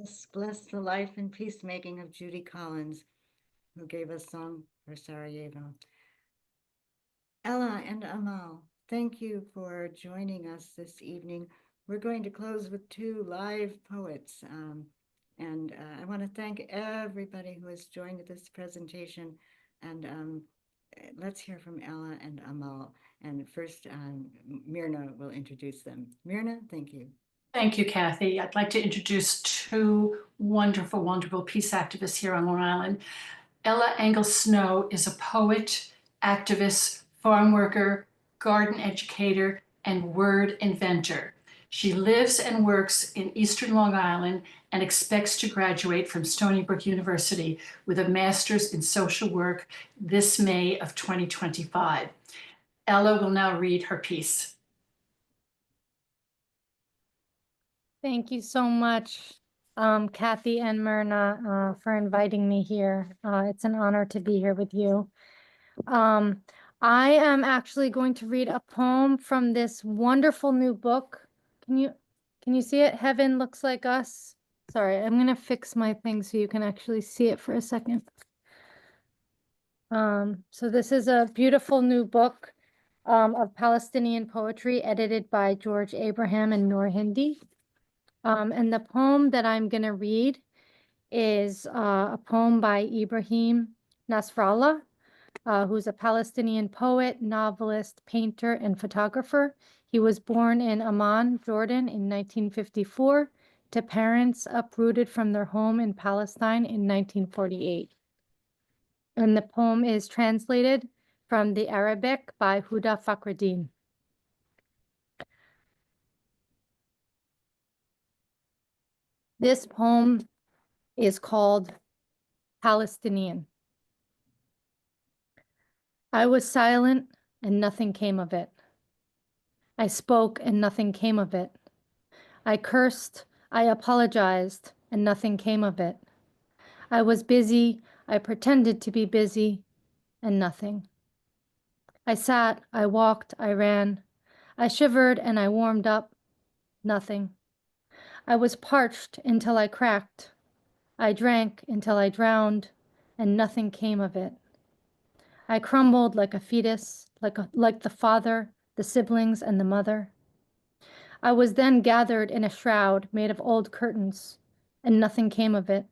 Yes, bless the life and peacemaking of Judy Collins, who gave us song for Sarajevo. Ella and Amal, thank you for joining us this evening. We're going to close with two live poets. And I want to thank everybody who has joined this presentation. And let's hear from Ella and Amal. And first, Myrna will introduce them. Myrna, thank you. Thank you, Kathy. I'd like to introduce two wonderful, wonderful peace activists here on Long Island. Ella Engel Snow is a poet, activist, farm worker, garden educator, and word inventor. She lives and works in Eastern Long Island and expects to graduate from Stony Brook University with a master's in social work this May of 2025. Ella will now read her piece. Thank you so much, Kathy and Myrna, for inviting me here. It's an honor to be here with you. I am actually going to read a poem from this wonderful new book. Can you see it? Heaven Looks Like Us. Sorry, I'm gonna fix my thing so you can actually see it for a second. So this is a beautiful new book of Palestinian poetry edited by George Abraham and Noor Hindi. And the poem that I'm going to read is a poem by Ibrahim Nasrallah, who's a Palestinian poet, novelist, painter, and photographer. He was born in Amman, Jordan in 1954 to parents uprooted from their home in Palestine in 1948. And the poem is translated from the Arabic by Huda Fakhreddin. This poem is called Palestinian. I was silent and nothing came of it. I spoke and nothing came of it. I cursed, I apologized, and nothing came of it. I was busy, I pretended to be busy, and nothing. I sat, I walked, I ran. I shivered and I warmed up, nothing. I was parched until I cracked. I drank until I drowned, and nothing came of it. I crumbled like a fetus, like the father, the siblings, and the mother. I was then gathered in a shroud made of old curtains, and nothing came of it.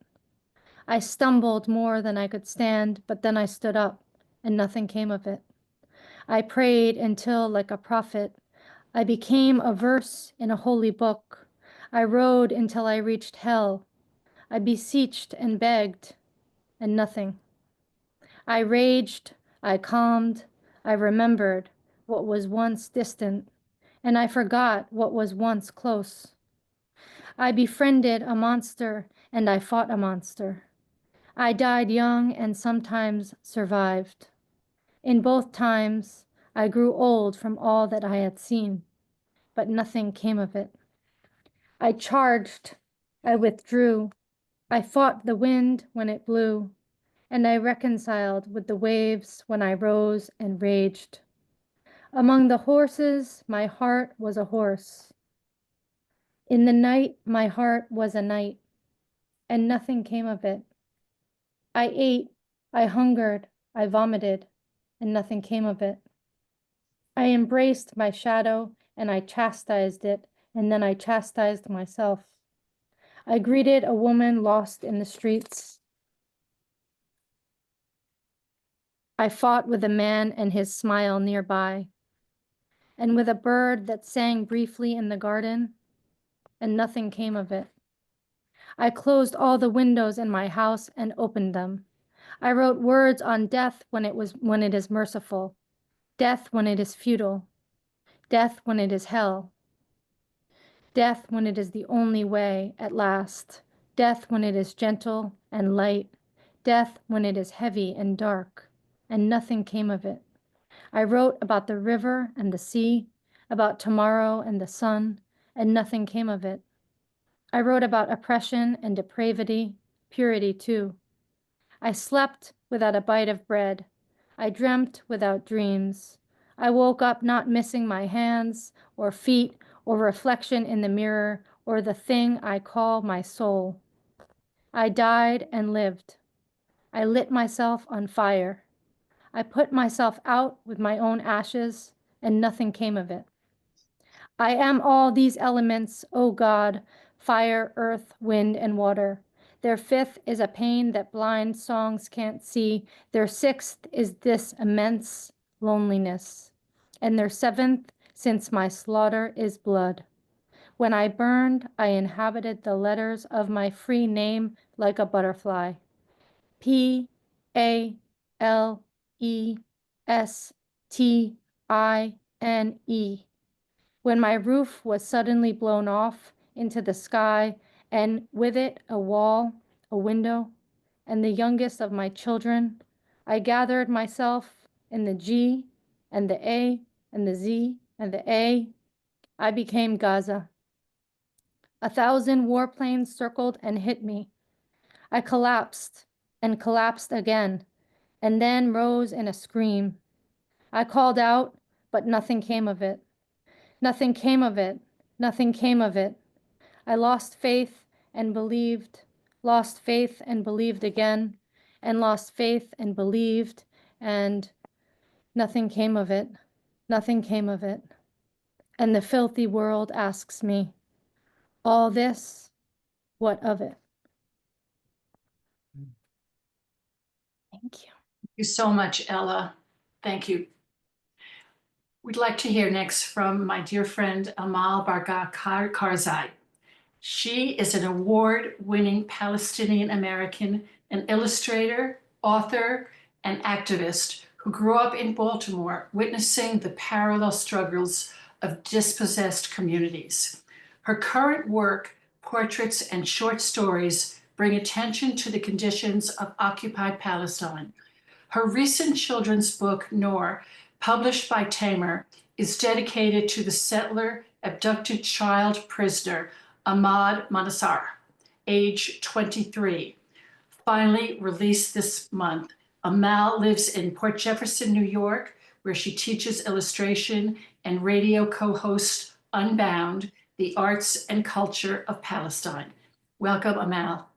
I stumbled more than I could stand, but then I stood up, and nothing came of it. I prayed until, like a prophet, I became a verse in a holy book. I rode until I reached hell. I beseeched and begged, and nothing. I raged, I calmed, I remembered what was once distant, and I forgot what was once close. I befriended a monster, and I fought a monster. I died young and sometimes survived. In both times, I grew old from all that I had seen, but nothing came of it. I charged, I withdrew, I fought the wind when it blew, and I reconciled with the waves when I rose and raged. Among the horses, my heart was a horse. In the night, my heart was a night, and nothing came of it. I ate, I hungered, I vomited, and nothing came of it. I embraced my shadow, and I chastised it, and then I chastised myself. I greeted a woman lost in the streets. I fought with a man and his smile nearby, and with a bird that sang briefly in the garden, and nothing came of it. I closed all the windows in my house and opened them. I wrote words on death when it is merciful, death when it is futile, death when it is hell, death when it is the only way at last, death when it is gentle and light, death when it is heavy and dark, and nothing came of it. I wrote about the river and the sea, about tomorrow and the sun, and nothing came of it. I wrote about oppression and depravity, purity too. I slept without a bite of bread. I dreamt without dreams. I woke up not missing my hands or feet or reflection in the mirror or the thing I call my soul. I died and lived. I lit myself on fire. I put myself out with my own ashes, and nothing came of it. I am all these elements, O God, fire, earth, wind, and water. Their fifth is a pain that blind songs can't see. Their sixth is this immense loneliness. And their seventh, since my slaughter, is blood. When I burned, I inhabited the letters of my free name like a butterfly. Palestine. When my roof was suddenly blown off into the sky, and with it a wall, a window, and the youngest of my children, I gathered myself in the G and the A and the Z and the A. I became Gaza. 1,000 warplanes circled and hit me. I collapsed and collapsed again, and then rose in a scream. I called out, but nothing came of it. Nothing came of it. Nothing came of it. I lost faith and believed, lost faith and believed again, and lost faith and believed, and nothing came of it. Nothing came of it. And the filthy world asks me, all this, what of it? Thank you. Thank you so much, Ella. Thank you. We'd like to hear next from my dear friend Amal Barga Karzai. She is an award-winning Palestinian American, an illustrator, author, and activist who grew up in Baltimore, witnessing the parallel struggles of dispossessed communities. Her current work, portraits and short stories, bring attention to the conditions of occupied Palestine. Her recent children's book, Noor, published by Tamer, is dedicated to the settler abducted child prisoner, Ahmad Manassar, age 23. Finally released this month, Amal lives in Port Jefferson, New York, where she teaches illustration and radio co-hosts Unbound, the Arts and Culture of Palestine. Welcome, Amal.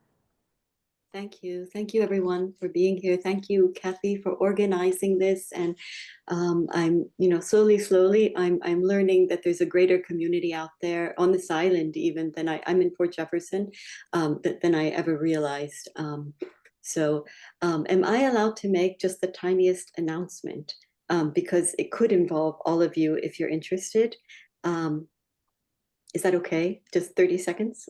Thank you. Thank you, everyone, for being here. Thank you, Kathy, for organizing this. And I'm, slowly, I'm learning that there's a greater community out there on this island, even than I'm in Port Jefferson, than I ever realized. So am I allowed to make just the tiniest announcement? Because it could involve all of you if you're interested. Is that okay? Just 30 seconds?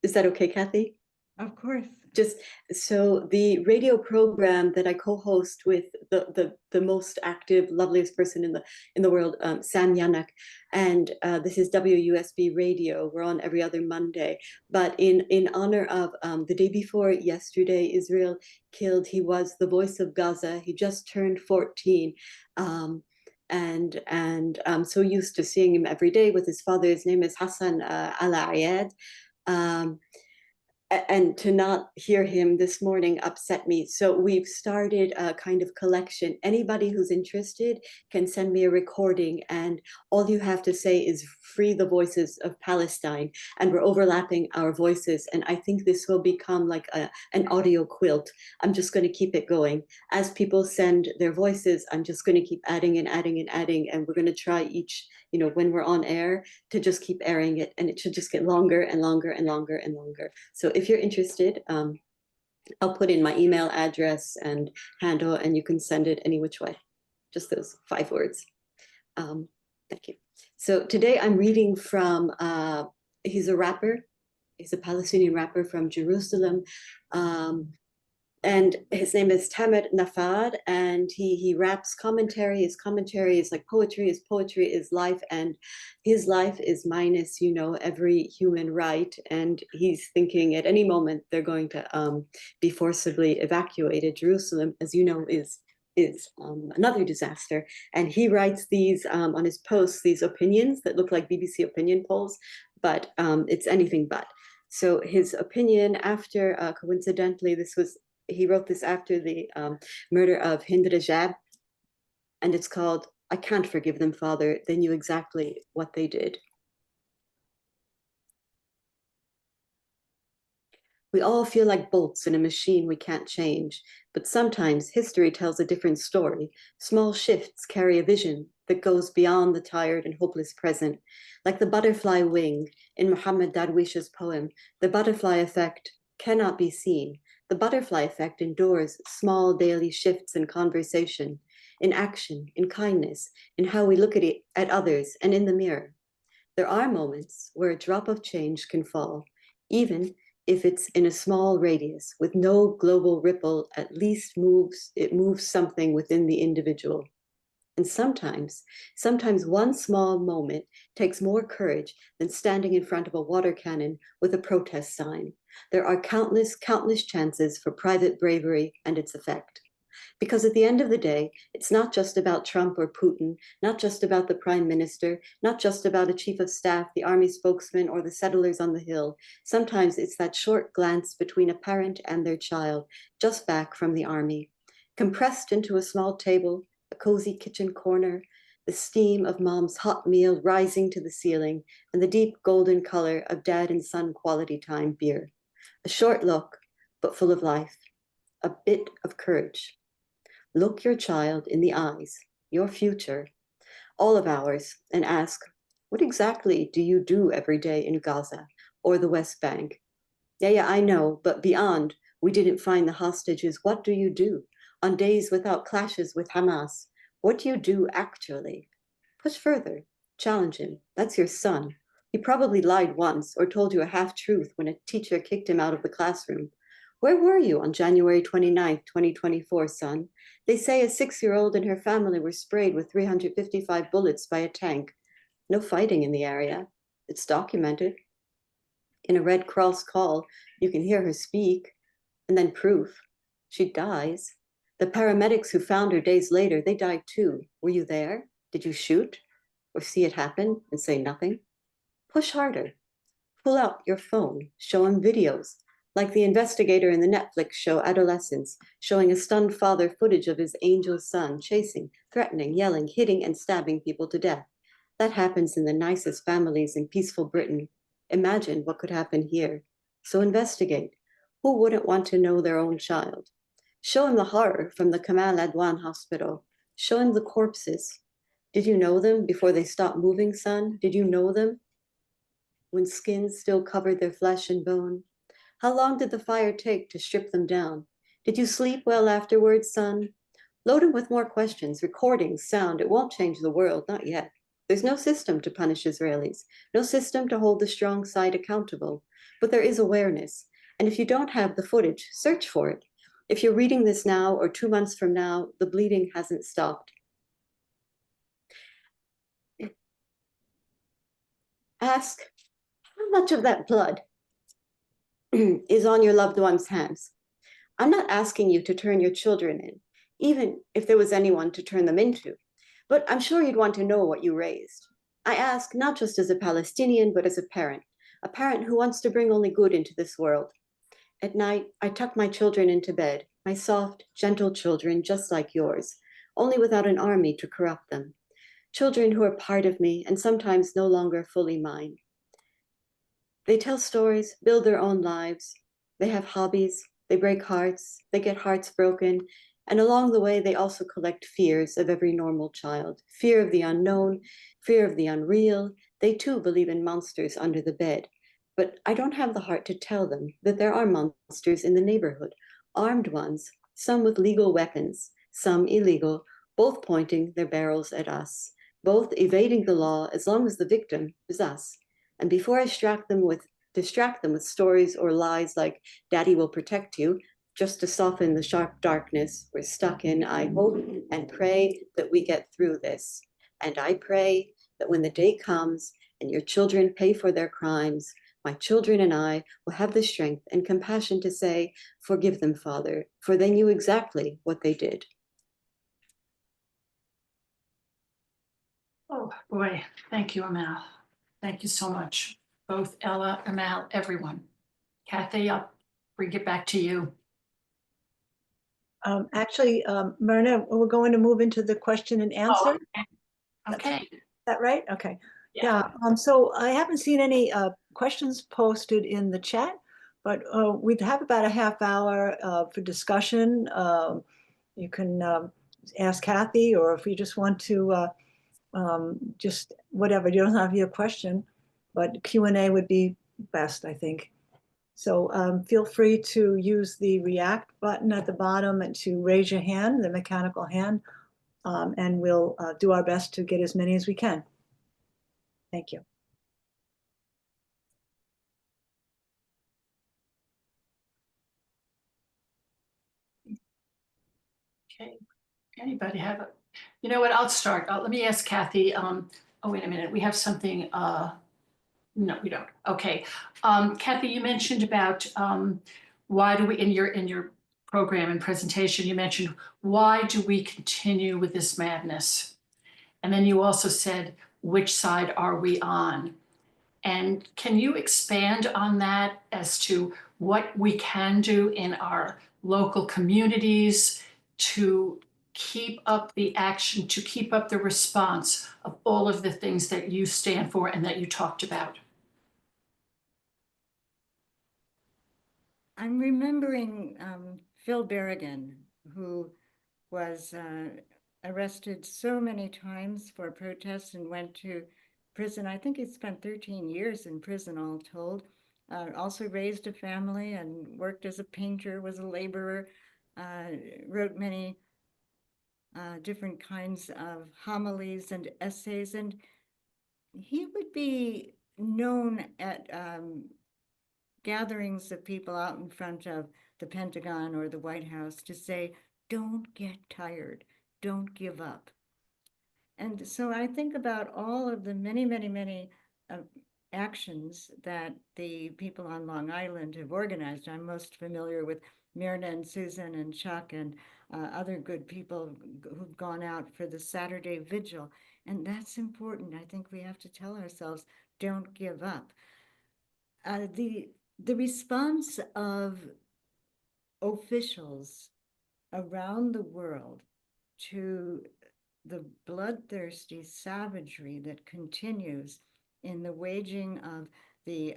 Is that okay, Kathy? Of course. Just so the radio program that I co-host with the most active, loveliest person in the world, Sam Yanak, and this is WUSB Radio. We're on every other Monday. But in honor of the day before yesterday, Israel killed. He was the voice of Gaza. He just turned 14. And I'm so used to seeing him every day with his father. His name is Hassan Al-Ayad. And to not hear him this morning upset me. So we've started a kind of collection. Anybody who's interested can send me a recording, and all you have to say is free the voices of Palestine, and we're overlapping our voices. And I think this will become like an audio quilt. I'm just going to keep it going. As people send their voices, I'm just going to keep adding and adding and adding, and we're going to try each, when we're on air, to just keep airing it, and it should just get longer and longer and longer and longer. So if you're interested, I'll put in my email address and handle, and you can send it any which way. Just those 5 words. Thank you. So today I'm reading from, he's a rapper. He's a Palestinian rapper from Jerusalem. And his name is Tamer Nafad, and he raps commentary. His commentary is like poetry. His poetry is life, and his life is minus, every human right. And he's thinking at any moment they're going to be forcibly evacuated. Jerusalem, as you know, is another disaster. And he writes these on his posts, these opinions that look like BBC opinion polls, but it's anything but. So his opinion after, coincidentally, he wrote this after the murder of Hind Rajab, and it's called, "I Can't Forgive Them, Father. They knew exactly what they did." We all feel like bolts in a machine we can't change, but sometimes history tells a different story. Small shifts carry a vision that goes beyond the tired and hopeless present. Like the butterfly wing in Muhammad Darwish's poem, the butterfly effect cannot be seen. The butterfly effect endures small daily shifts in conversation, in action, in kindness, in how we look at others, and in the mirror. There are moments where a drop of change can fall, even if it's in a small radius with no global ripple. At least it moves something within the individual. And sometimes one small moment takes more courage than standing in front of a water cannon with a protest sign. There are countless chances for private bravery and its effect. Because at the end of the day, it's not just about Trump or Putin, not just about the prime minister, not just about a chief of staff, the army spokesman, or the settlers on the hill. Sometimes it's that short glance between a parent and their child, just back from the army, compressed into a small table, a cozy kitchen corner, the steam of mom's hot meal rising to the ceiling, and the deep golden color of dad and son quality time beer. A short look, but full of life, a bit of courage. Look your child in the eyes, your future, all of ours, and ask, what exactly do you do every day in Gaza or the West Bank? Yeah, I know, but beyond, we didn't find the hostages. What do you do on days without clashes with Hamas? What do you do actually? Push further, challenge him. That's your son. He probably lied once or told you a half-truth when a teacher kicked him out of the classroom. Where were you on January 29th, 2024, son? They say a 6-year-old and her family were sprayed with 355 bullets by a tank. No fighting in the area. It's documented. In a Red Cross call, you can hear her speak, and then proof. She dies. The paramedics who found her days later, they died too. Were you there? Did you shoot? Or see it happen and say nothing? Push harder. Pull out your phone. Show him videos. Like the investigator in the Netflix show Adolescence, showing a stunned father footage of his angel son chasing, threatening, yelling, hitting, and stabbing people to death. That happens in the nicest families in peaceful Britain. Imagine what could happen here. So investigate. Who wouldn't want to know their own child? Show him the horror from the Kamal Adwan hospital. Show him the corpses. Did you know them before they stopped moving, son? Did you know them when skin still covered their flesh and bone? How long did the fire take to strip them down? Did you sleep well afterwards, son? Load him with more questions, recordings, sound. It won't change the world, not yet. There's no system to punish Israelis, no system to hold the strong side accountable. But there is awareness. And if you don't have the footage, search for it. If you're reading this now or 2 months from now, the bleeding hasn't stopped. Ask, how much of that blood is on your loved one's hands? I'm not asking you to turn your children in, even if there was anyone to turn them into, but I'm sure you'd want to know what you raised. I ask not just as a Palestinian, but as a parent who wants to bring only good into this world. At night, I tuck my children into bed, my soft, gentle children just like yours, only without an army to corrupt them. Children who are part of me and sometimes no longer fully mine. They tell stories, build their own lives. They have hobbies, they break hearts, they get hearts broken, and along the way they also collect fears of every normal child. Fear of the unknown, fear of the unreal. They too believe in monsters under the bed. But I don't have the heart to tell them that there are monsters in the neighborhood, armed ones, some with legal weapons, some illegal, both pointing their barrels at us, both evading the law as long as the victim is us. And before I distract them with stories or lies like daddy will protect you, just to soften the sharp darkness we're stuck in, I hope and pray that we get through this. And I pray that when the day comes and your children pay for their crimes, my children and I will have the strength and compassion to say, forgive them, Father, for they knew exactly what they did. Oh boy, thank you, Amal. Thank you so much. Both Ella, Amal, everyone. Kathy, I'll bring it back to you. Actually, Myrna, we're going to move into the question and answer. Oh, okay. Is that right? Okay. Yeah. So I haven't seen any questions posted in the chat, But we'd have about a half hour for discussion. You can ask Kathy, or if you just want to just whatever, you don't have your question, but Q&A would be best, I think. So feel free to use the react button at the bottom and to raise your hand, the mechanical hand, and we'll do our best to get as many as we can. Thank you. Okay, anybody have a, you know what, I'll start. Let me ask Kathy. Oh, wait a minute, we have something, no, we don't. Okay. Kathy, you mentioned about why do we, in your program and presentation, you mentioned, why do we continue with this madness? And then you also said, which side are we on? And can you expand on that as to what we can do in our local communities to keep up the action, to keep up the response of all of the things that you stand for and that you talked about? I'm remembering Phil Berrigan, who was arrested so many times for protests and went to prison. I think he spent 13 years in prison all told. Also raised a family and worked as a painter, was a laborer, wrote many different kinds of homilies and essays. And he would be known at gatherings of people out in front of the Pentagon or the White House to say, don't get tired, don't give up. And so I think about all of the many actions that the people on Long Island have organized. I'm most familiar with Myrna and Susan and Chuck and other good people who've gone out for the Saturday vigil. And that's important. I think we have to tell ourselves, don't give up. The response of officials around the world to the bloodthirsty savagery that continues in the waging of the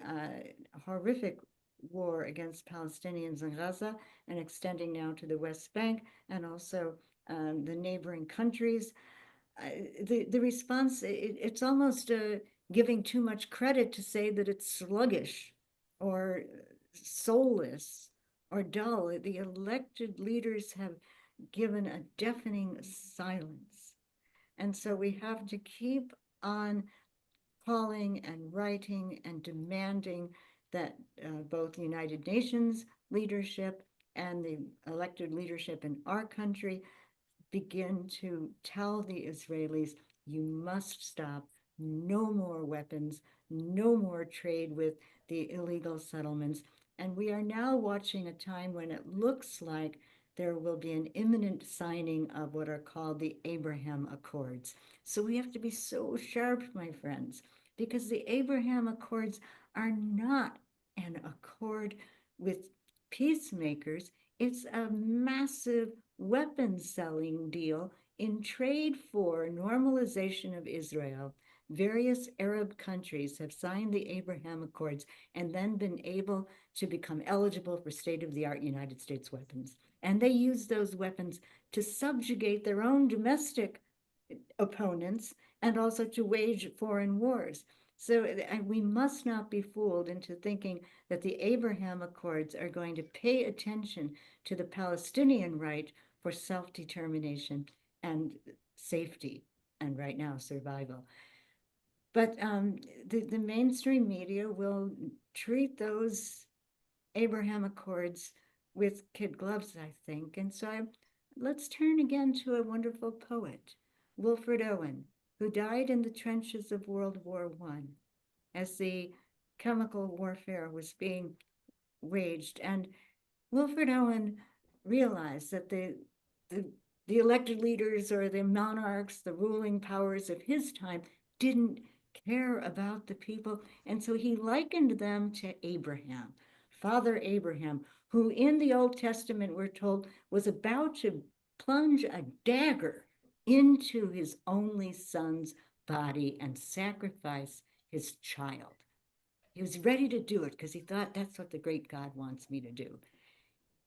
horrific war against Palestinians in Gaza and extending now to the West Bank and also the neighboring countries. The response, it's almost giving too much credit to say that it's sluggish or soulless or dull. The elected leaders have given a deafening silence. And so we have to keep on calling and writing and demanding that both the United Nations leadership and the elected leadership in our country begin to tell the Israelis, you must stop, no more weapons, no more trade with the illegal settlements. And we are now watching a time when it looks like there will be an imminent signing of what are called the Abraham Accords. So we have to be so sharp, my friends, because the Abraham Accords are not an accord with peacemakers. It's a massive weapons selling deal in trade for normalization of Israel. Various Arab countries have signed the Abraham Accords and then been able to become eligible for state-of-the-art United States weapons. And they use those weapons to subjugate their own domestic opponents and also to wage foreign wars. So we must not be fooled into thinking that the Abraham Accords are going to pay attention to the Palestinian right for self-determination and safety, and right now survival. But the mainstream media will treat those Abraham Accords with kid gloves, I think. And so let's turn again to a wonderful poet, Wilfred Owen, who died in the trenches of World War I as the chemical warfare was being waged. And Wilfred Owen realized that the elected leaders or the monarchs, the ruling powers of his time, didn't care about the people. And so he likened them to Abraham, Father Abraham, who in the Old Testament, we're told, was about to plunge a dagger into his only son's body and sacrifice his child. He was ready to do it because he thought that's what the great God wants me to do.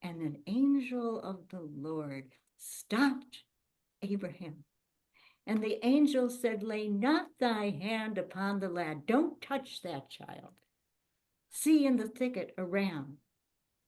And an angel of the Lord stopped Abraham. And the angel said, lay not thy hand upon the lad. Don't touch that child. See in the thicket a ram.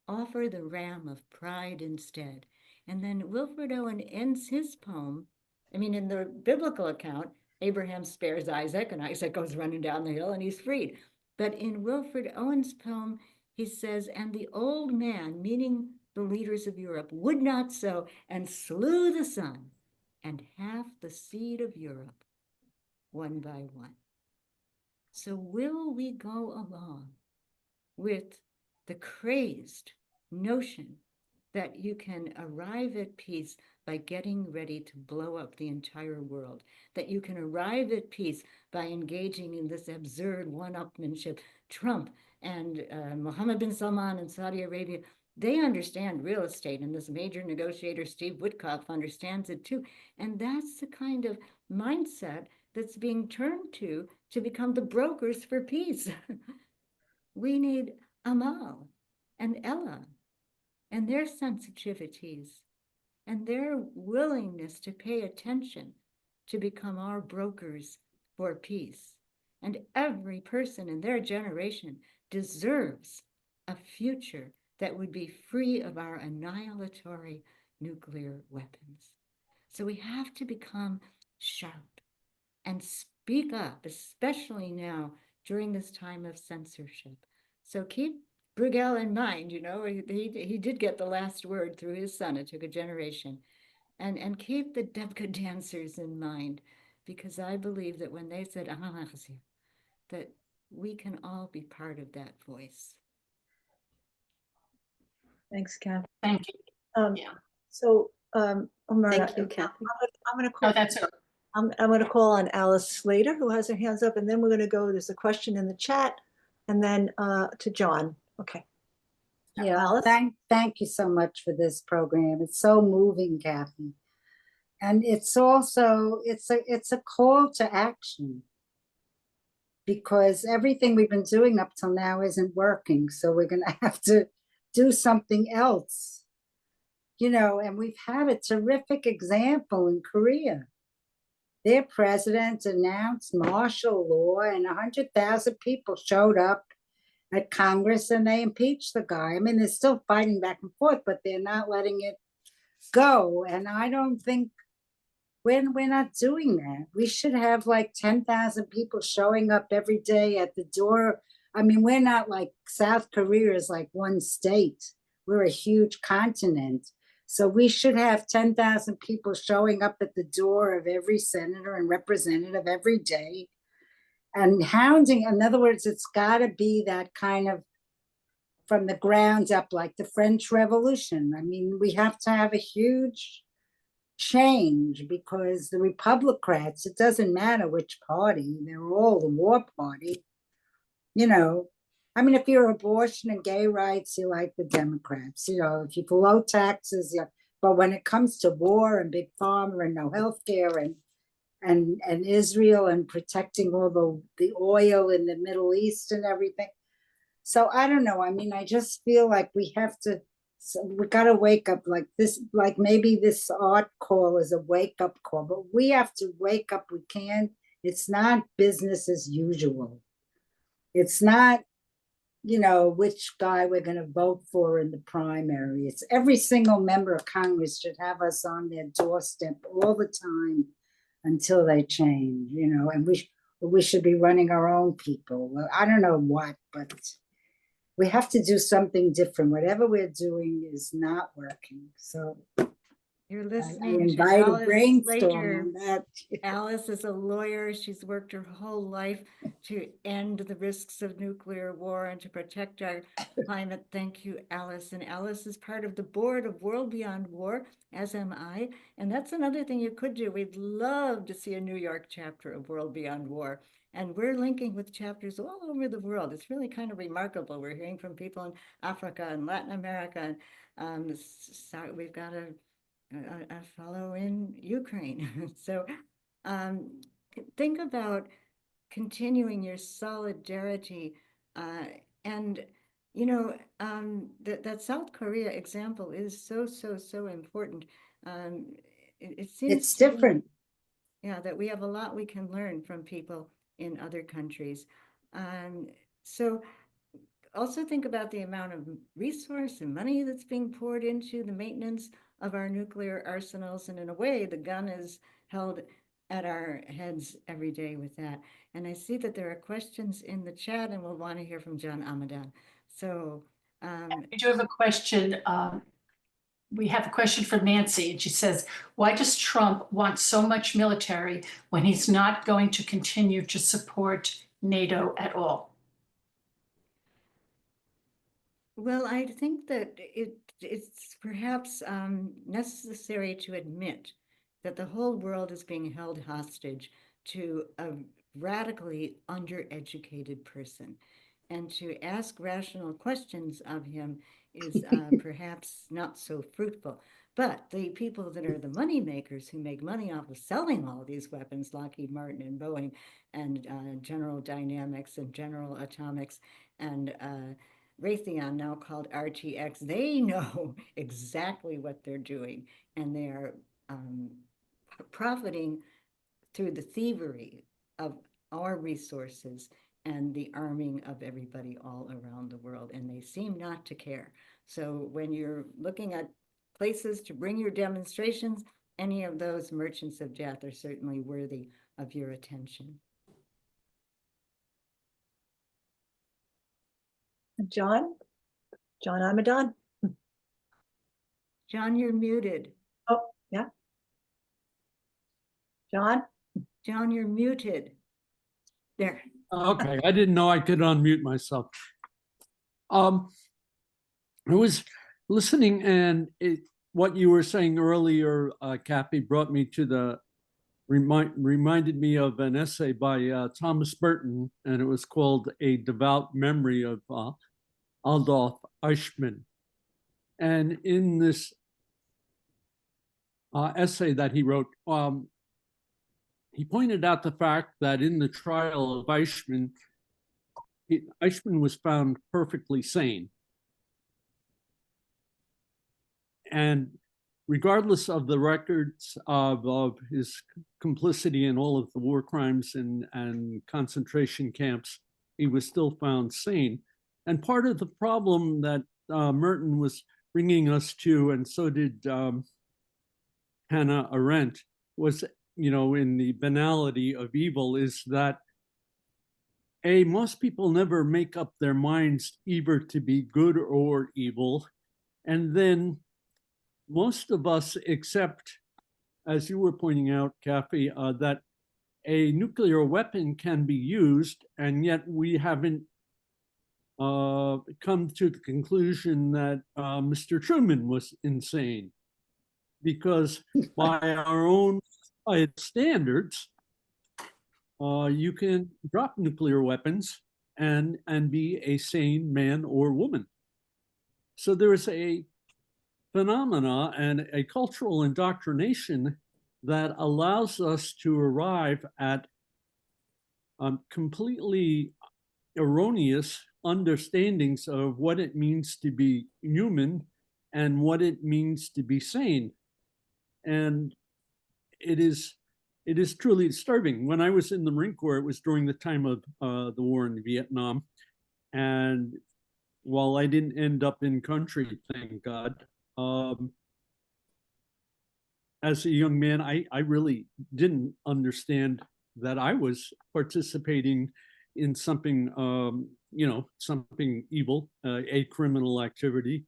Offer the ram of pride instead. And then Wilfred Owen ends his poem. I mean, in the biblical account, Abraham spares Isaac, and Isaac goes running down the hill and he's freed. But in Wilfred Owen's poem, he says, and the old man, meaning the leaders of Europe, would not so, and slew the son and half the seed of Europe, one by one. So will we go along with the crazed notion that you can arrive at peace by getting ready to blow up the entire world, that you can arrive at peace by engaging in this absurd one-upmanship? Trump and Mohammed bin Salman in Saudi Arabia, they understand real estate, and this major negotiator, Steve Witkoff, understands it too. And that's the kind of mindset that's being turned to become the brokers for peace. We need Amal and Ella and their sensitivities and their willingness to pay attention to become our brokers for peace. And every person in their generation deserves a future that would be free of our annihilatory nuclear weapons. So we have to become sharp and speak up, especially now during this time of censorship. So keep Bruegel in mind, you know, he did get the last word through his son. It took a generation. And keep the Debka dancers in mind, because I believe that when they said, that we can all be part of that voice. Thanks, Kathy. Thank you. Yeah. So, Omerta, Thank you, Kathy. I'm going to call. Oh, that's it. I'm going to call on Alice Slater, who has her hands up, and then we're going to go. There's a question in the chat, and then to John. Okay. Yeah, Alice? thank you so much for this program. It's so moving, Kathy. And it's also, it's a call to action, because everything we've been doing up till now isn't working. So we're going to have to do something else, you know, and we've had a terrific example in Korea. Their president announced martial law and 100,000 people showed up at Congress and they impeached the guy. I mean, they're still fighting back and forth, but they're not letting it go. And I don't think we're not doing that. We should have like 10,000 people showing up every day at the door. I mean, we're not like South Korea is like one state. We're a huge continent. So we should have 10,000 people showing up at the door of every senator and representative every day and hounding. In other words, it's got to be that kind of from the ground up, like the French Revolution. I mean, we have to have a huge change, because the Republicans, it doesn't matter which party, they're all the war party. You know, I mean, if you're abortion and gay rights, you like the Democrats. You know, if you low taxes, yeah. But when it comes to war and big pharma and no health care and Israel and protecting all the oil in the Middle East and everything. So I don't know. I mean, I just feel like we have to, so we got to wake up like this, like maybe this art call is a wake up call, but we have to wake up. We can't, it's not business as usual. It's not, you know, which guy we're going to vote for in the primary. It's every single member of Congress should have us on their doorstep all the time until they change, you know, and we should be running our own people. Well, I don't know what, but we have to do something different. Whatever we're doing is not working. So You're I listening to invite a Alice brainstorm Slater. on that. Alice is a lawyer. She's worked her whole life to end the risks of nuclear war and to protect our climate. Thank you, Alice. And Alice is part of the board of World Beyond War, as am I. And that's another thing you could do. We'd love to see a New York chapter of World Beyond War. And we're linking with chapters all over the world. It's really kind of remarkable. We're hearing from people in Africa and Latin America. And we've got a fellow in Ukraine. So think about continuing your solidarity And that South Korea example is so important. It seems It's to me, different. yeah, that we have a lot we can learn from people in other countries. So also think about the amount of resource and money that's being poured into the maintenance of our nuclear arsenals. And in a way, the gun is held at our heads every day with that. And I see that there are questions in the chat, and we'll want to hear from John Amadan. So I do have a question. We have a question from Nancy, and she says, why does Trump want so much military when he's not going to continue to support NATO at all? well, I think that it's perhaps necessary to admit that the whole world is being held hostage to a radically undereducated person. And to ask rational questions of him is perhaps not so fruitful. But the people that are the money makers who make money off of selling all these weapons, Lockheed Martin and Boeing and General Dynamics and General Atomics and Raytheon, now called RTX, they know exactly what they're doing, and they are profiting through the thievery of our resources and the arming of everybody all around the world, and they seem not to care. So when you're looking at places to bring your demonstrations, any of those merchants of death are certainly worthy of your attention. John Amadan. John, you're muted. Oh, yeah. John, you're muted. There. Okay, I didn't know I could unmute myself. I was listening, and what you were saying earlier, Kathy, brought me to the reminded me of an essay by Thomas Burton, and it was called "A Devout Memory of Adolf Eichmann." And in this essay that he wrote, he pointed out the fact that in the trial of Eichmann, Eichmann was found perfectly sane. And regardless of the records of his complicity in all of the war crimes and concentration camps, he was still found sane. And part of the problem that Merton was bringing us to, and so did Hannah Arendt, was, in the banality of evil, is that most people never make up their minds either to be good or evil. And then most of us accept, as you were pointing out, Kathy, that a nuclear weapon can be used, and yet we haven't come to the conclusion that Mr. Truman was insane, because by our own standards, you can drop nuclear weapons and be a sane man or woman. So there is a phenomena and a cultural indoctrination that allows us to arrive at completely erroneous understandings of what it means to be human and what it means to be sane. And it is truly disturbing. When I was in the Marine Corps, it was during the time of the war in Vietnam. And while I didn't end up in country, thank God, as a young man, I really didn't understand that I was participating in something, something evil, a criminal activity.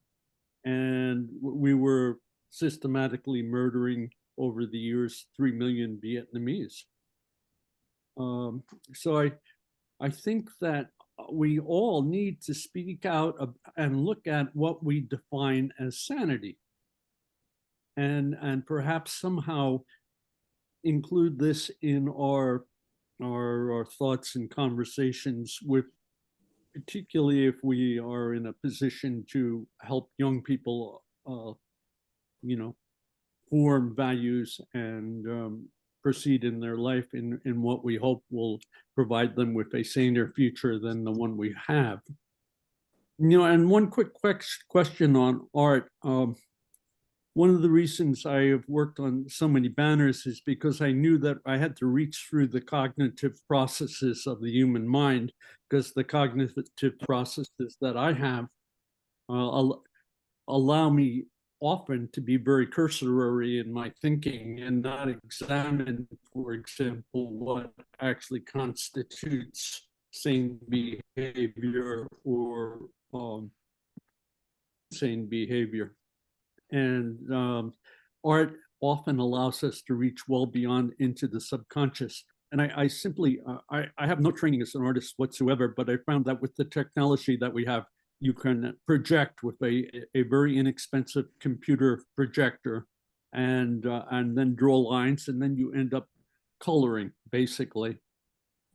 And we were systematically murdering over the years 3 million Vietnamese. So I think that we all need to speak out and look at what we define as sanity, and perhaps somehow include this in our thoughts and conversations with, particularly if we are in a position to help young people, form values and proceed in their life in what we hope will provide them with a saner future than the one we have. And one quick question on art. One of the reasons I have worked on so many banners is because I knew that I had to reach through the cognitive processes of the human mind, because the cognitive processes that I have allow me often to be very cursory in my thinking and not examine, for example, what actually constitutes sane behavior or sane behavior. And art often allows us to reach well beyond into the subconscious. And I simply, I have no training as an artist whatsoever, but I found that with the technology that we have, you can project with a very inexpensive computer projector and then draw lines, and then you end up coloring, basically.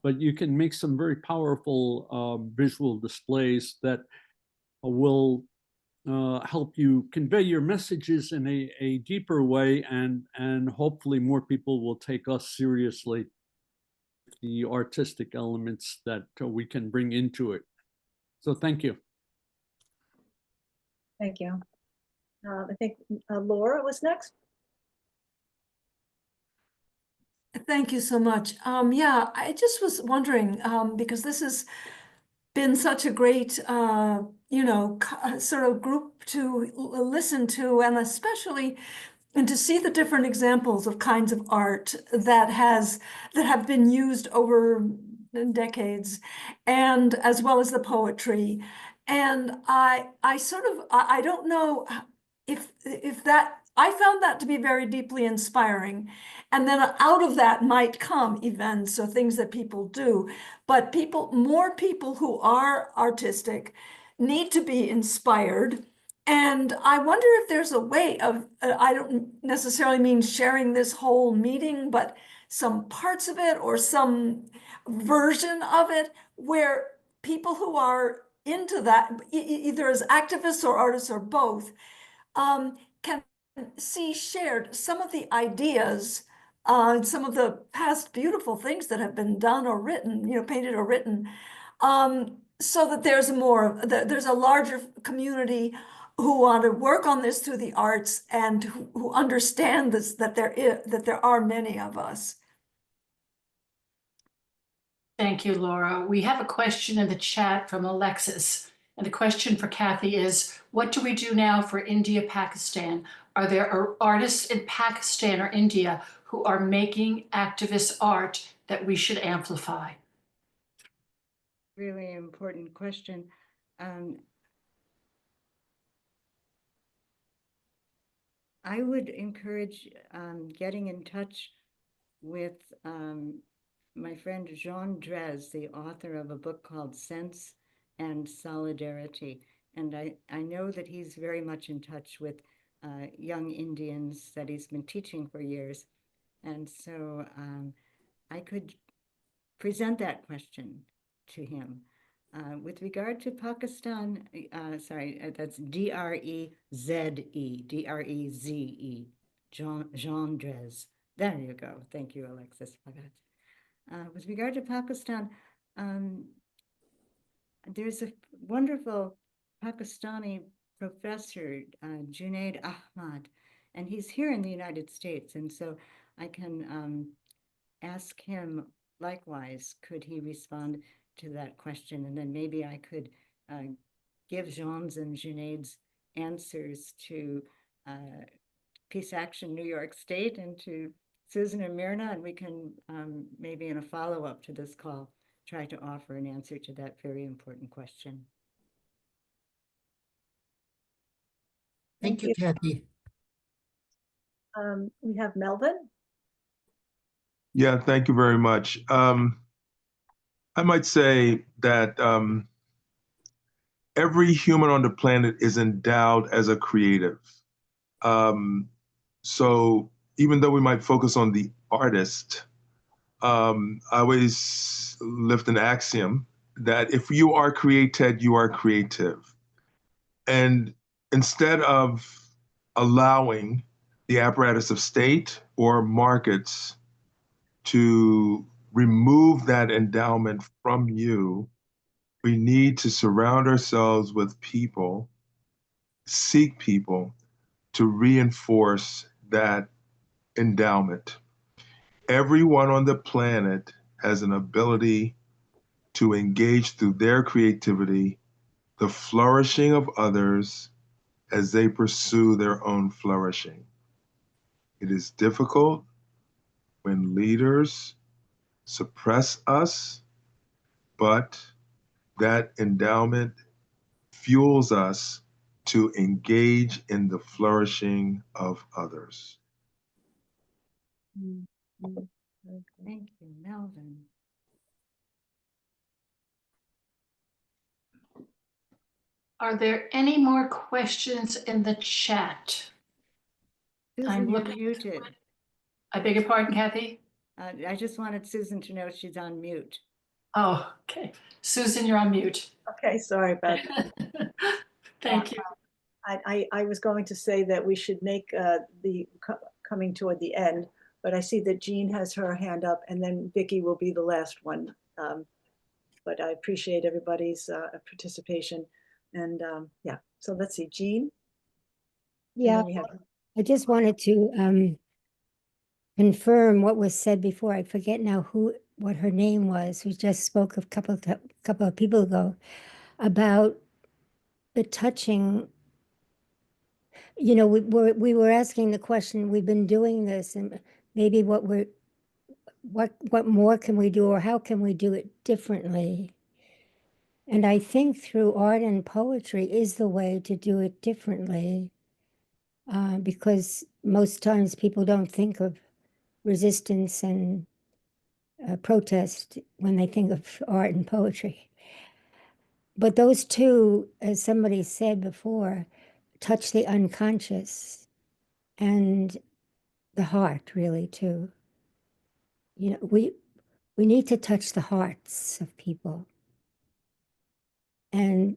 But you can make some very powerful visual displays that will help you convey your messages in a deeper way, and hopefully more people will take us seriously, the artistic elements that we can bring into it. So thank you. Thank you. I think Laura was next. Thank you so much. Yeah, I just was wondering, because this has been such a great, sort of group to listen to, and especially and to see the different examples of kinds of art that have been used over decades, and as well as the poetry. And I don't know if that, I found that to be very deeply inspiring. And then out of that might come events or things that people do. But more people who are artistic need to be inspired. And I wonder if there's a way of, I don't necessarily mean sharing this whole meeting, but some parts of it or some version of it where people who are into that, either as activists or artists or both, can see shared some of the ideas, some of the past beautiful things that have been done or written, painted or written, so that there's a larger community who want to work on this through the arts and who understand this, that there are many of us. Thank you, Laura. We have a question in the chat from Alexis. And the question for Kathy is, what do we do now for India, Pakistan? Are there artists in Pakistan or India who are making activist art that we should amplify? Really important question. I would encourage getting in touch with my friend Jean Drez, the author of a book called Sense and Solidarity. And I know that he's very much in touch with young Indians that he's been teaching for years. And so I could present that question to him. With regard to Pakistan, that's D-R-E-Z-E, D-R-E-Z-E, Jean Drez. There you go. Thank you, Alexis, for that. With regard to Pakistan, there's a wonderful Pakistani professor, Junaid Ahmad, and he's here in the United States. And so I can ask him likewise, could he respond to that question? And then maybe I could give Jean's and Junaid's answers to Peace Action New York State and to Susan and Myrna, and we can maybe in a follow-up to this call try to offer an answer to that very important question. Thank you, Kathy. We have Melvin. Yeah, thank you very much. I might say that every human on the planet is endowed as a creative. So even though we might focus on the artist, I always lift an axiom that if you are created, you are creative. And instead of allowing the apparatus of state or markets to remove that endowment from you, we need to surround ourselves with people, seek people to reinforce that endowment. Everyone on the planet has an ability to engage through their creativity, the flourishing of others as they pursue their own flourishing. It is difficult when leaders suppress us, but that endowment fuels us to engage in the flourishing of others. Thank you, Melvin. Are there any more questions in the chat? Susan, you're muted. I beg your pardon, Kathy? I just wanted Susan to know she's on mute. Oh, okay. Susan, you're on mute. Okay, sorry about that. Thank you. I was going to say that we should make coming toward the end, but I see that Jean has her hand up, and then Vicky will be the last one. But I appreciate everybody's participation. And yeah, so let's see, Jean. Yeah, I just wanted to confirm what was said before. I forget now what her name was, who just spoke a couple of people ago about the touching. You know, we were asking the question, we've been doing this, and maybe what more can we do, or how can we do it differently? And I think through art and poetry is the way to do it differently, because most times people don't think of resistance and protest when they think of art and poetry. But those two, as somebody said before, touch the unconscious and the heart, really, too. You know, we need to touch the hearts of people. And,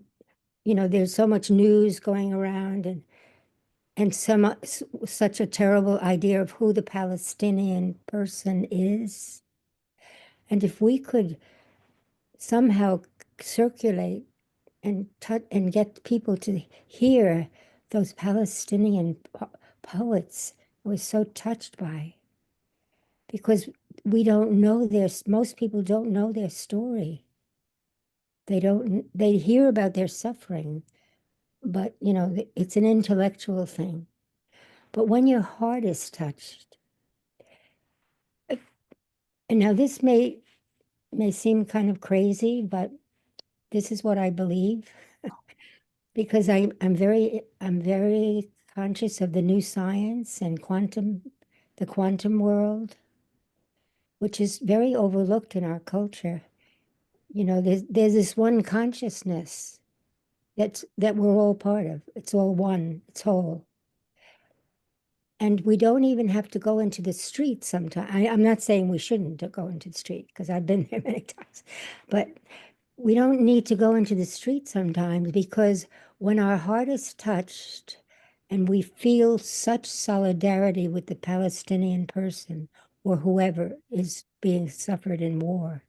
you know, there's so much news going around, and such a terrible idea of who the Palestinian person is. And if we could somehow circulate and get people to hear those Palestinian poets I was so touched by, because we don't know most people don't know their story. They hear about their suffering, but you know, it's an intellectual thing. But when your heart is touched, and now this may seem kind of crazy, but this is what I believe, because I'm very conscious of the new science and the quantum world, which is very overlooked in our culture. You know, there's this one consciousness that we're all part of. It's all one, it's whole. And we don't even have to go into the street sometimes. I'm not saying we shouldn't go into the street, because I've been there many times, but we don't need to go into the street sometimes, because when our heart is touched and we feel such solidarity with the Palestinian person or whoever is being suffered in war,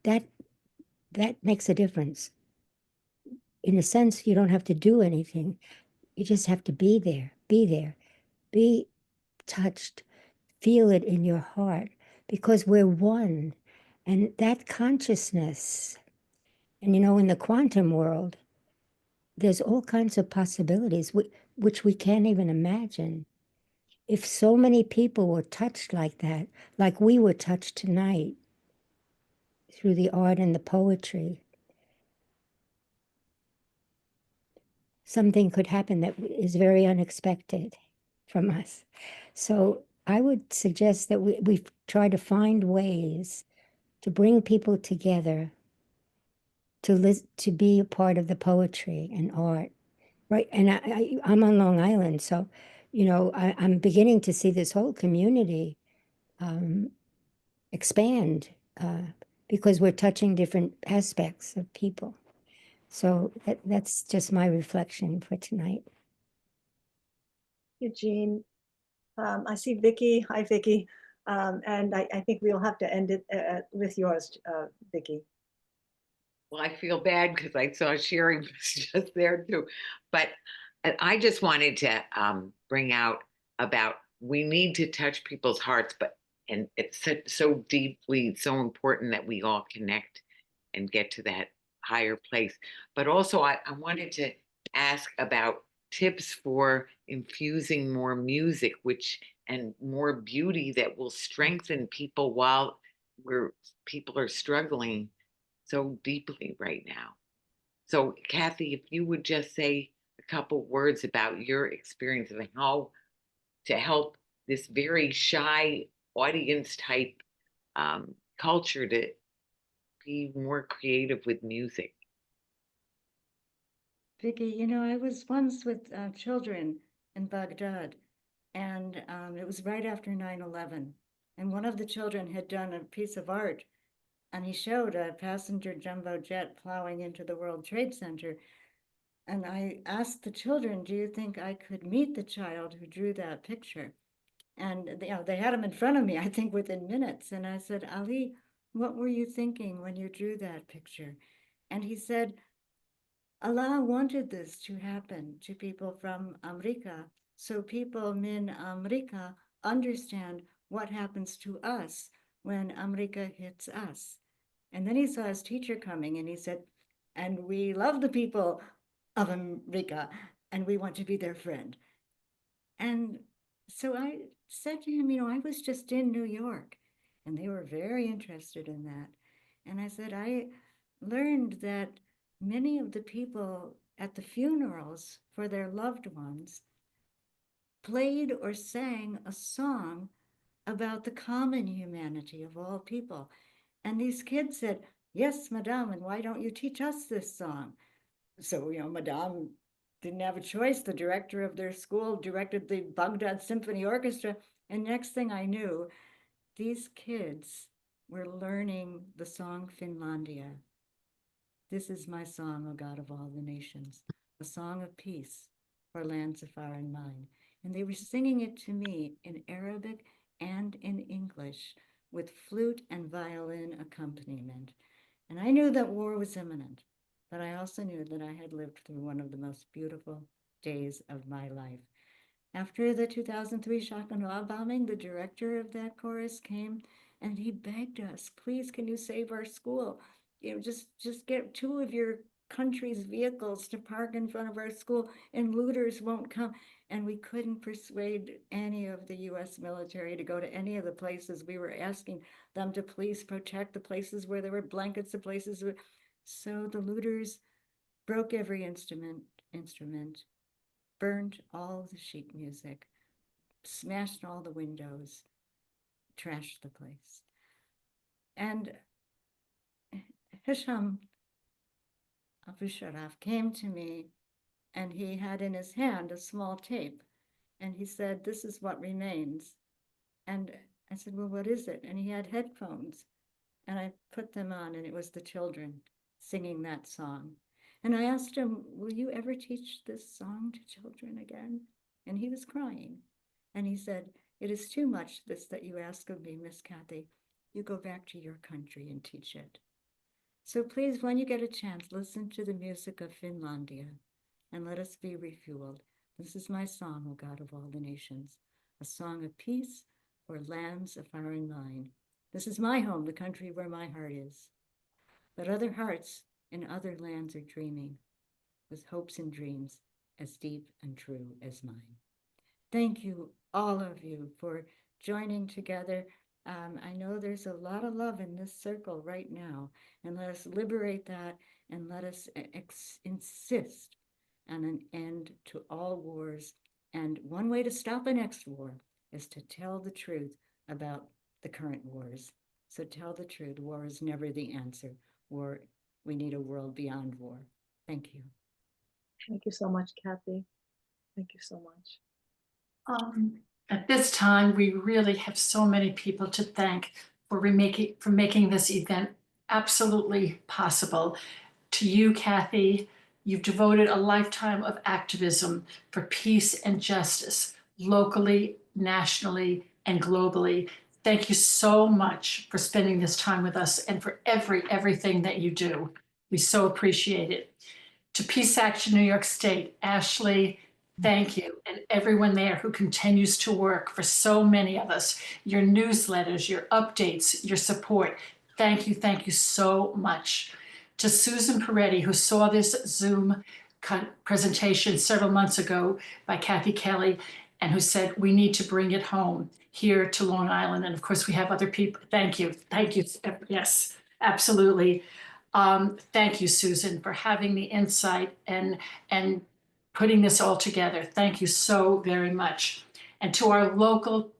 that makes a difference. In a sense, you don't have to do anything. You just have to be there, be touched, feel it in your heart, because we're one. And that consciousness, and you know, in the quantum world, there's all kinds of possibilities which we can't even imagine. If so many people were touched like that, like we were touched tonight through the art and the poetry, something could happen that is very unexpected from us. So I would suggest that we try to find ways to bring people together to be a part of the poetry and art, right? And I'm on Long Island, so you know, I'm beginning to see this whole community expand because we're touching different aspects of people. So that's just my reflection for tonight. Eugene, I see Vicky. Hi, Vicky. And I think we'll have to end it with yours, Vicky. Well, I feel bad because I saw Sherry was just there too. But I just wanted to bring out about we need to touch people's hearts, and it's so deeply, so important that we all connect and get to that higher place. But also, I wanted to ask about tips for infusing more music, and more beauty that will strengthen people while people are struggling so deeply right now. So, Kathy, if you would just say a couple words about your experience of how to help this very shy audience type culture to be more creative with music. Vicky, you know, I was once with children in Baghdad, and it was right after 9/11. And one of the children had done a piece of art, and he showed a passenger jumbo jet plowing into the World Trade Center. And I asked the children, do you think I could meet the child who drew that picture? And they had him in front of me, I think within minutes. And I said, Ali, what were you thinking when you drew that picture? And he said, Allah wanted this to happen to people from America, so people min America understand what happens to us when America hits us. And then he saw his teacher coming and he said, and we love the people of America and we want to be their friend. And so I said to him, you know, I was just in New York and they were very interested in that. And I said, I learned that many of the people at the funerals for their loved ones played or sang a song about the common humanity of all people. And these kids said, yes, madame, and why don't you teach us this song? So, you know, madame didn't have a choice. The director of their school directed the Baghdad Symphony Orchestra. And next thing I knew, these kids were learning the song Finlandia. This is my song, O God of all the nations, a song of peace for lands afar and mine. And they were singing it to me in Arabic and in English with flute and violin accompaniment. And I knew that war was imminent, but I also knew that I had lived through one of the most beautiful days of my life. After the 2003 shock and awe bombing, the director of that chorus came and he begged us, please, can you save our school? You know, just get 2 of your country's vehicles to park in front of our school and looters won't come. And we couldn't persuade any of the US military to go to any of the places. We were asking them to please protect the places where there were blankets, the places where... So the looters broke every instrument, burned all the sheet music, smashed all the windows, trashed the place. And Hisham Abu Sharaf came to me and he had in his hand a small tape and he said, this is what remains. And I said, well, what is it? And he had headphones and I put them on and it was the children singing that song. And I asked him, will you ever teach this song to children again? And he was crying. And he said, it is too much this that you ask of me, Miss Kathy. You go back to your country and teach it. So please, when you get a chance, listen to the music of Finlandia and let us be refueled. This is my song, O God of all the nations, a song of peace for lands afar and mine. This is my home, the country where my heart is. But other hearts in other lands are dreaming with hopes and dreams as deep and true as mine. Thank you, all of you, for joining together. I know there's a lot of love in this circle right now, and let us liberate that and let us insist on an end to all wars. And one way to stop a next war is to tell the truth about the current wars. So tell the truth. War is never the answer. We need a world beyond war. Thank you. Thank you so much, Kathy. Thank you so much. At this time, we really have so many people to thank for making this event absolutely possible. To you, Kathy, you've devoted a lifetime of activism for peace and justice, locally, nationally, and globally. Thank you so much for spending this time with us and for everything that you do. We so appreciate it. To Peace Action New York State, Ashley, thank you, and everyone there who continues to work for so many of us, your newsletters, your updates, your support. Thank you so much. To Susan Peretti, who saw this Zoom presentation several months ago by Kathy Kelly, and who said, we need to bring it home here to Long Island. And of course, we have other people. Thank you. Yes, absolutely. Thank you, Susan, for having the insight and putting this all together. Thank you so very much. And to our local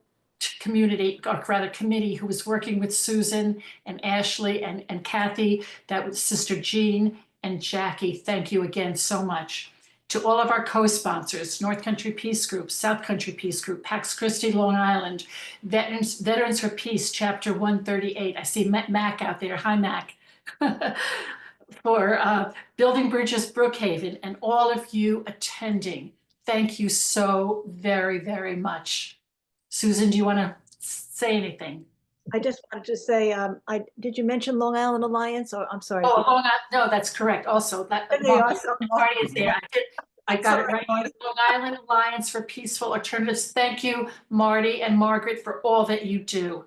community, or rather committee, who was working with Susan and Ashley and Kathy, that was Sister Jean and Jackie. Thank you again so much. To all of our co-sponsors, North Country Peace Group, South Country Peace Group, Pax Christi Long Island, Veterans for Peace, Chapter 138. I see Mac out there. Hi, Mac. For Building Bridges Brookhaven, and all of you attending. Thank you so very much. Susan, do you want to say anything? I just wanted to say, did you mention Long Island Alliance? Or I'm sorry. Oh, Long Island, no, that's correct. Also, that party is there. I got it right. Long Island Alliance for Peaceful Alternatives. Thank you, Marty and Margaret, for all that you do.